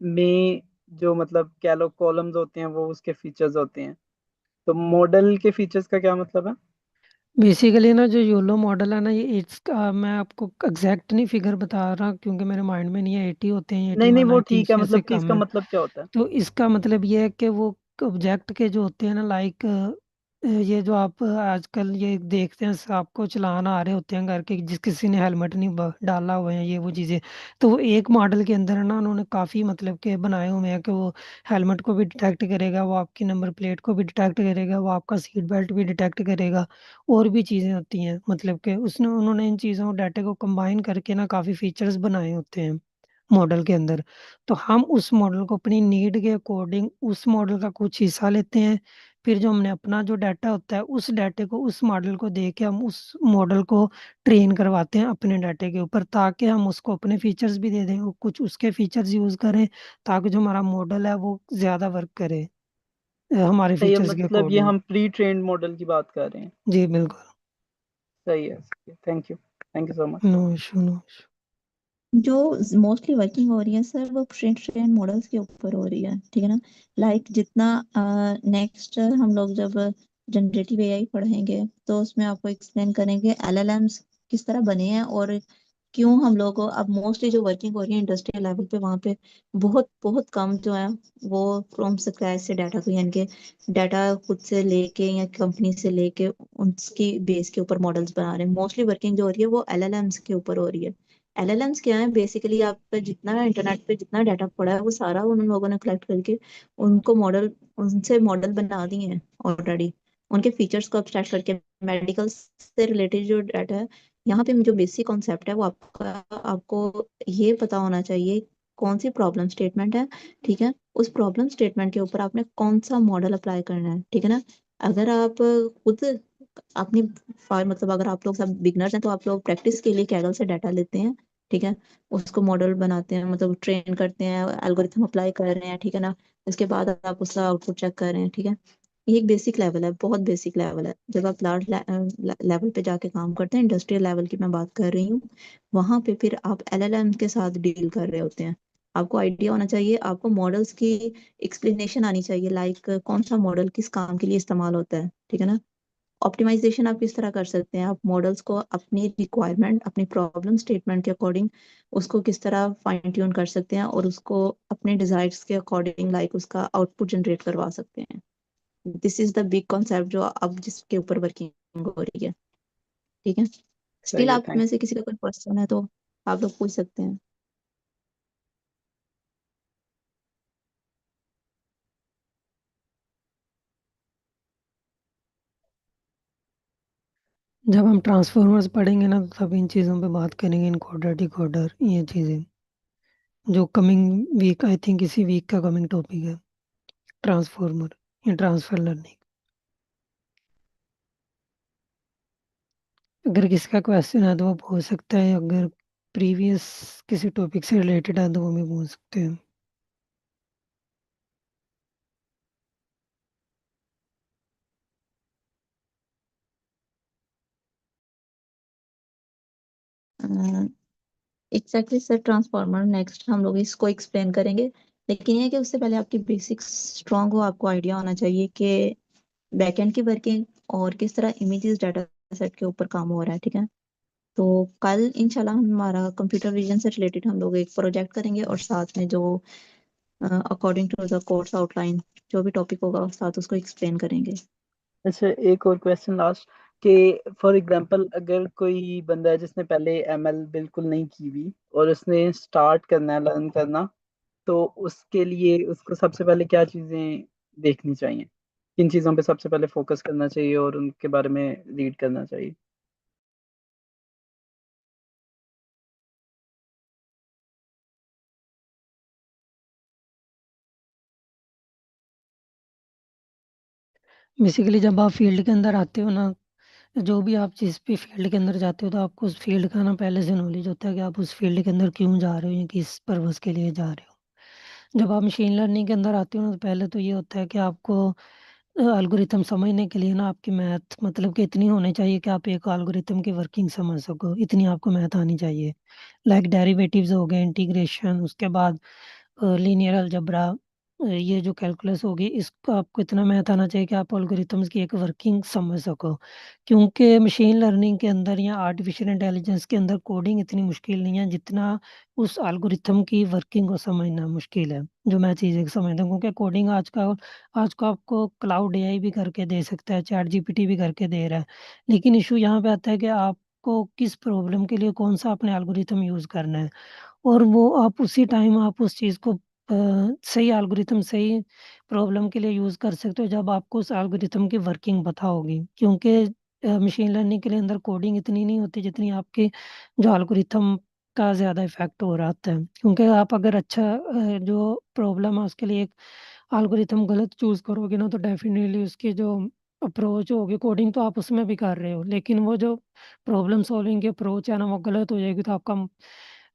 में जो मतलब कह लो कॉलम्स होते हैं वो उसके फीचर्स होते हैं, तो मॉडल के फीचर्स का क्या मतलब है? बेसिकली ना जो योलो मॉडल है ना, ये इसका मैं आपको एग्जैक्ट नहीं फिगर बता रहा क्योंकि मेरे माइंड में नहीं है। 80 होते हैं, नहीं नहीं, 81 वो आई थिंक ठीक है, से मतलब कि कम इसका है। मतलब क्या होता है? तो इसका मतलब ये है कि वो ऑब्जेक्ट के जो होते हैं ना, लाइक ये जो आप आजकल ये देखते हैं आपको चलान आ रहे होते हैं घर के, जिस किसी ने हेलमेट नहीं डाला हुआ है ये वो चीज़ें, तो वो एक मॉडल के अंदर है ना उन्होंने काफ़ी मतलब के बनाए हुए हैं कि वो हेलमेट को भी डिटेक्ट करेगा, वो आपकी नंबर प्लेट को भी डिटेक्ट करेगा, वो आपका सीट बेल्ट भी डिटेक्ट करेगा, और भी चीज़ें होती हैं। मतलब कि उसने उन्होंने इन चीज़ों डाटे को कंबाइन करके ना काफ़ी फीचर्स बनाए होते हैं मॉडल के अंदर। तो हम उस मॉडल को अपनी नीड के अकॉर्डिंग उस मॉडल का कुछ हिस्सा लेते हैं, फिर जो हमने अपना जो डाटा होता है उस डाटे को उस मॉडल को दे के हम उस मॉडल को ट्रेन करवाते हैं अपने डाटे के ऊपर, ताकि हम उसको अपने फीचर्स भी दे दें और कुछ उसके फीचर्स यूज़ करें, ताकि जो हमारा मॉडल है वो ज़्यादा वर्क करे हमारे सही है, फीचर्स के मतलब ये अकॉर्डिंग। हम प्री ट्रेन्ड मॉडल की बात कर रहे हैं। जी बिल्कुल। सही है, thank you so much. No issue no issue. जो मोस्टली वर्किंग हो रही है सर वो ट्रेन मॉडल्स के ऊपर हो रही है, ठीक है ना। लाइक जितना नेक्स्ट हम लोग जब जनरेटिव एआई पढ़ेंगे तो उसमें आपको एक्सप्लेन करेंगे एलएलएम्स किस तरह बने हैं और क्यों हम लोग को अब मोस्टली जो वर्किंग हो रही है इंडस्ट्रियल लेवल पे वहाँ पे बहुत बहुत कम जो है वो फ्रॉम स्क्रैच से डाटा को, यानी कि डाटा खुद से लेके या कंपनी से लेके उसकी बेस के ऊपर मॉडल्स बना रहे हैं। मोस्टली वर्किंग जो हो रही है वो एलएलएम्स के ऊपर हो रही है। एलएलएम्स क्या है, बेसिकली आपका जितना इंटरनेट पे जितना डाटा पड़ा है वो सारा उन लोगों ने कलेक्ट करके उनको मॉडल, उनसे मॉडल बना दिए हैं ऑलरेडी, उनके फीचर्स को abstract करके। मेडिकल से रिलेटेड जो डाटा है, यहाँ पे जो बेसिक कॉन्सेप्ट है वो आपका, आपको ये पता होना चाहिए कौन सी प्रॉब्लम स्टेटमेंट है, ठीक है। उस प्रॉब्लम स्टेटमेंट के ऊपर आपने कौन सा मॉडल अप्लाई करना है, ठीक है ना। अगर आप खुद अपनी मतलब अगर आप लोग सब बिगनर्स हैं तो आप लोग प्रैक्टिस के लिए कैगल से डाटा लेते हैं, ठीक है। उसको मॉडल बनाते हैं, मतलब ट्रेन करते हैं, एल्गोरिथम अप्लाई कर रहे हैं, ठीक है ना। इसके बाद आप उसका आउटपुट चेक कर रहे हैं, ठीक है। ये एक बेसिक लेवल है, बहुत बेसिक लेवल है। जब आप लार्ज लेवल पे जाके काम करते हैं, इंडस्ट्रियल लेवल की मैं बात कर रही हूँ, वहां पे फिर आप एलएलएम के साथ डील कर रहे होते हैं। आपको आइडिया होना चाहिए, आपको मॉडल्स की एक्सप्लेनेशन आनी चाहिए, लाइक कौन सा मॉडल किस काम के लिए इस्तेमाल होता है, ठीक है ना। ऑप्टिमाइजेशन आप किस तरह कर सकते हैं, आप मॉडल्स को अपनी रिक्वायरमेंट, अपनी प्रॉब्लम स्टेटमेंट के अकॉर्डिंग उसको किस तरह फाइन ट्यून कर सकते हैं और उसको अपने डिजायर्स के अकॉर्डिंग लाइक उसका आउटपुट जनरेट करवा सकते हैं। This is the big concept जो अब जिसके ऊपर वर्किंग हो रही है। ठीक है, स्टिल सही है, आप थैंक। में से किसी का कोई क्वेश्चन है तो आप लोग पूछ सकते हैं। जब हम ट्रांसफॉर्मर्स पढ़ेंगे ना तो तब इन चीज़ों पे बात करेंगे, इनकोडर डिकोडर ये चीज़ें, जो कमिंग वीक आई थिंक इसी वीक का कमिंग टॉपिक है, ट्रांसफॉर्मर या ट्रांसफर लर्निंग। अगर किसी का क्वेश्चन है तो वो पूछ सकता है, अगर प्रीवियस किसी टॉपिक से रिलेटेड है तो वो भी पूछ सकते हैं। एग्जैक्टली सर, ट्रांसफॉर्मर नेक्स्ट हम लोग इसको एक्सप्लेन करेंगे, लेकिन ये है कि उससे पहले आपकी बेसिक्स स्ट्रांग हो, आपको आइडिया होना चाहिए कि बैकएंड की वर्किंग और किस तरह इमेजेस डाटा सेट के ऊपर काम हो रहा है। ठीक है, तो कल इंशाल्लाह हमारा कंप्यूटर विजन से रिलेटेड हम लोग एक प्रोजेक्ट करेंगे और साथ में जो according to the course outline जो भी टॉपिक होगा साथ उसको एक्सप्लेन करेंगे। अच्छा, एक और क्वेश्चन लास्ट, कि फॉर एग्जांपल अगर कोई बंदा है जिसने पहले एमएल बिल्कुल नहीं की हुई और उसने स्टार्ट करना है लर्न करना, तो उसके लिए उसको सबसे पहले क्या चीजें देखनी चाहिए, किन चीजों पे सबसे पहले फोकस करना चाहिए और उनके बारे में रीड करना चाहिए? बेसिकली जब आप फील्ड के अंदर आते हो ना, जो भी आप जिस भी फील्ड के अंदर जाते हो तो आपको उस फील्ड का ना पहले से नॉलेज होता है कि आप उस फील्ड के अंदर क्यों जा रहे हो या किस पर्पज़ के लिए जा रहे हो। जब आप मशीन लर्निंग के अंदर आते हो ना तो पहले तो ये होता है कि आपको एल्गोरिथम समझने के लिए ना आपकी मैथ मतलब कि इतनी होनी चाहिए कि आप एक एल्गोरिथम की वर्किंग समझ सको, इतनी आपको मैथ आनी चाहिए। लाइक डेरिवेटिव्स हो गए, इंटीग्रेशन, उसके बाद लीनियर अलजेब्रा, ये जो कैलकुलस होगी इसको आपको इतना मैथ आना चाहिए कि आप एल्गोरिथम्स की एक वर्किंग समझ सको। क्योंकि मशीन लर्निंग के अंदर या आर्टिफिशियल इंटेलिजेंस के अंदर कोडिंग इतनी मुश्किल नहीं है जितना उस एल्गोरिथम की वर्किंग को समझना मुश्किल है, जो मैं चीज़ें समझता हूँ। क्योंकि कोडिंग आज को आपको क्लाउड एआई भी करके दे सकता है, चैट जीपीटी भी करके दे रहा है। लेकिन इशू यहाँ पे आता है कि आपको किस प्रॉब्लम के लिए कौन सा अपने एल्गोरिथम यूज़ करना है, और वो आप उसी टाइम आप उस चीज़ को सही एल्गोरिथम सही प्रॉब्लम के लिए यूज़ कर सकते हो जब आपको उस एल्गोरिथम की वर्किंग पता होगी। क्योंकि मशीन लर्निंग के लिए अंदर कोडिंग इतनी नहीं होती जितनी आपके जो एल्गोरिथम का ज़्यादा इफ़ेक्ट हो रहा होता है। क्योंकि आप अगर अच्छा जो प्रॉब्लम है उसके लिए एक एल्गोरिथम गलत चूज़ करोगे ना तो डेफ़िनेटली उसकी जो अप्रोच होगी, कोडिंग तो आप उसमें भी कर रहे हो लेकिन वो जो प्रॉब्लम सॉल्विंग की अप्रोच है ना वो गलत हो जाएगी, तो आपका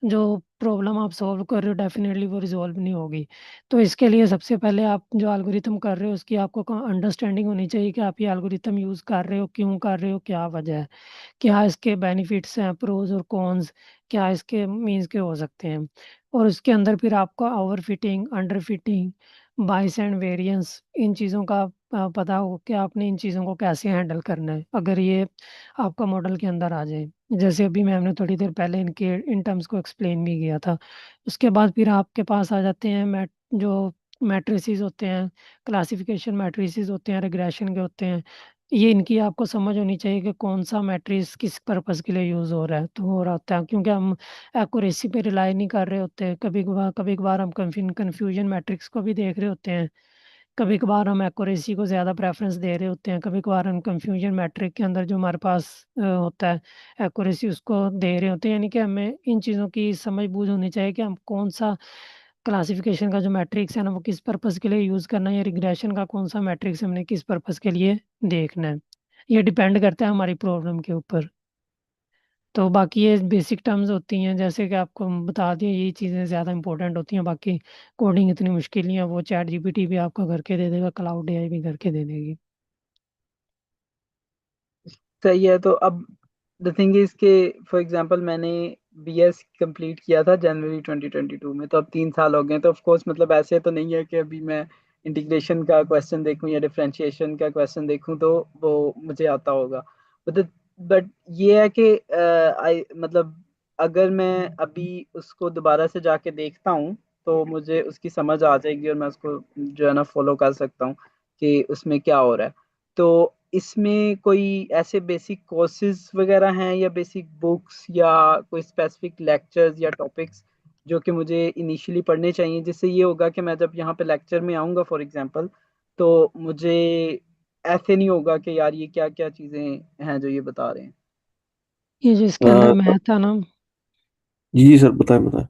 जो प्रॉब्लम आप सॉल्व कर रहे हो डेफ़िनेटली वो रिज़ॉल्व नहीं होगी। तो इसके लिए सबसे पहले आप जो एल्गोरिथम कर रहे हो उसकी आपको अंडरस्टैंडिंग होनी चाहिए कि आप ये एल्गोरिथम यूज़ कर रहे हो, क्यों कर रहे हो, क्या वजह है? क्या इसके बेनिफिट्स हैं, प्रोज़ और कॉन्स, क्या इसके मीन्स के हो सकते हैं? और उसके अंदर फिर आपको overfitting, underfitting, bias and variance इन चीज़ों का पता हो कि आपने इन चीज़ों को कैसे हैंडल करना है, अगर ये आपका मॉडल के अंदर आ जाए। जैसे अभी मैम ने थोड़ी देर पहले इनके इन टर्म्स को एक्सप्लेन भी किया था। उसके बाद फिर आपके पास आ जाते हैं जो मैट्रिसेस होते हैं, क्लासिफिकेशन मैट्रिसेस होते हैं, रिग्रेशन के होते हैं। ये इनकी आपको समझ होनी चाहिए कि कौन-सा मैट्रिक्स किस पर्पज़ के लिए यूज़ हो रहा है, तो हो रहा होता है क्योंकि हम एक्यूरेसी पे रिलाई नहीं कर रहे होते। कभी-कभार हम कन्फ्यूजन मैट्रिक्स को भी देख रहे होते हैं। कभी-कभार हम एक्यूरेसी को ज़्यादा प्रेफ़रेंस दे रहे होते हैं। कभी-कभार हम कन्फ्यूजन मैट्रिक के अंदर जो हमारे पास होता है एक्यूरेसी उसको दे रहे होते हैं। यानी कि हमें इन चीज़ों की समझ-बूझ होनी चाहिए कि हम कौन-सा क्लासिफ़िकेशन का जो मैट्रिक्स है ना वो किस पर्पज़ के लिए यूज़ करना है, या रिग्रेशन का कौन-सा मैट्रिक्स हमने किस पर्पज़ के लिए देखना है। ये डिपेंड करता है हमारी प्रॉब्लम के ऊपर। तो बाकी ये बेसिक टर्म्स होती हैं जैसे कि आपको हम बता दें, यही चीज़ें ज़्यादा इम्पोर्टेंट होती हैं, बाकी कोडिंग इतनी मुश्किल नहीं है, वो चैट जीपीटी भी आपको करके दे देगा, क्लाउड एआई भी करके दे देगी। सही है। तो अब द थिंग इज के फॉर एग्जांपल मैंने बीएस कंप्लीट किया था जनवरी 2022 में, तो अब 3 साल हो गए, तो ऑफ कोर्स मतलब ऐसे तो नहीं है कि अभी मैं इंटीग्रेशन का क्वेश्चन देखूं या डिफरेंशिएशन का क्वेश्चन देखूं तो वो मुझे आता होगा। बट ये है कि मतलब अगर मैं अभी उसको दोबारा से जाके देखता हूँ तो मुझे उसकी समझ आ जाएगी और मैं उसको जो है ना फॉलो कर सकता हूँ कि उसमें क्या हो रहा है। तो इसमें कोई ऐसे बेसिक कोर्सेज वगैरह हैं या बेसिक बुक्स या कोई स्पेसिफिक लेक्चर्स या टॉपिक्स जो कि मुझे इनिशियली पढ़ने चाहिए, जिससे ये होगा कि मैं जब यहाँ पे लेक्चर में आऊँगा फॉर एग्जांपल, तो मुझे ऐसे नहीं होगा कि यार ये क्या क्या चीज़ें हैं जो ये बता रहे हैं। ये जो इसके अंदर अ, मैथ है ना, जी जी सर, बताएं बताएं।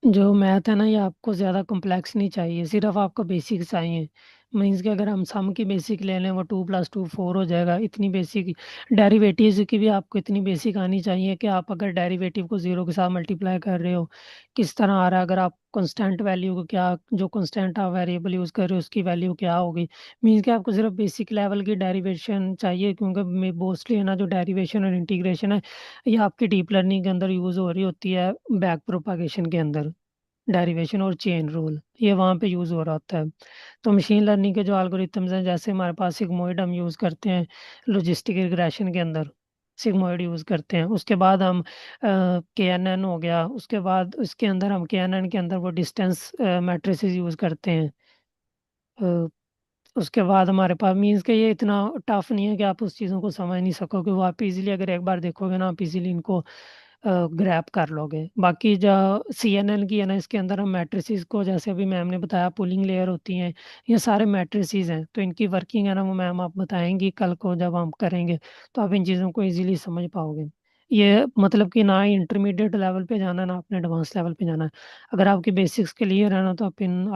जो मैथ है ना, ये आपको ज़्यादा कॉम्प्लेक्स नहीं चाहिए, सिर्फ आपको बेसिक चाहिए। मीन्स कि अगर हम सम की बेसिक ले लें वो 2+2 4 हो जाएगा, इतनी बेसिक। डेरिवेटिव्स की भी आपको इतनी बेसिक आनी चाहिए कि आप अगर डेरिवेटिव को ज़ीरो के साथ मल्टीप्लाई कर रहे हो किस तरह आ रहा है, अगर आप कांस्टेंट वैल्यू को क्या, जो कांस्टेंट आप वेरिएबल यूज़ कर रहे हो उसकी वैल्यू क्या होगी। मीन्स कि आपको सिर्फ बेसिक लेवल की डेरिवेशन चाहिए, क्योंकि मोस्टली है ना जो डेरिवेशन और इंटीग्रेशन है ये आपकी डीप लर्निंग के अंदर यूज़ हो रही होती है, बैक प्रोपागेशन के अंदर। डेरिवेशन और चेन रूल ये वहाँ पे यूज़ हो रहा होता है। तो मशीन लर्निंग के जो एल्गोरिथम्स हैं, जैसे हमारे पास सिग्मॉइड हम यूज़ करते हैं लॉजिस्टिक रिग्रेशन के अंदर, सिग्मॉइड यूज़ करते हैं। उसके बाद हम केएनएन हो गया, उसके बाद उसके अंदर हम केएनएन के अंदर वो डिस्टेंस मैट्रिसेस यूज़ करते हैं। अ, उसके बाद हमारे पास मीन्स कि ये इतना टफ नहीं है कि आप उस चीज़ों को समझ नहीं सकोगे, वो आप इजीली अगर एक बार देखोगे ना आप इजीली इनको ग्रैब कर लोगे। बाकी जो सीएनएन की है ना, इसके अंदर हम मैट्रिसेस को, जैसे अभी मैम ने बताया पुलिंग लेयर होती हैं, ये सारे मैट्रिसेस हैं, तो इनकी वर्किंग है ना वो मैम आप बताएंगी कल को जब हम करेंगे, तो आप इन चीज़ों को इजीली समझ पाओगे। ये मतलब कि ना ही इंटरमीडिएट लेवल पे जाना है ना आपने एडवांस लेवल पे जाना है। अगर आपकी बेसिक्स क्लियर है ना तो आप इन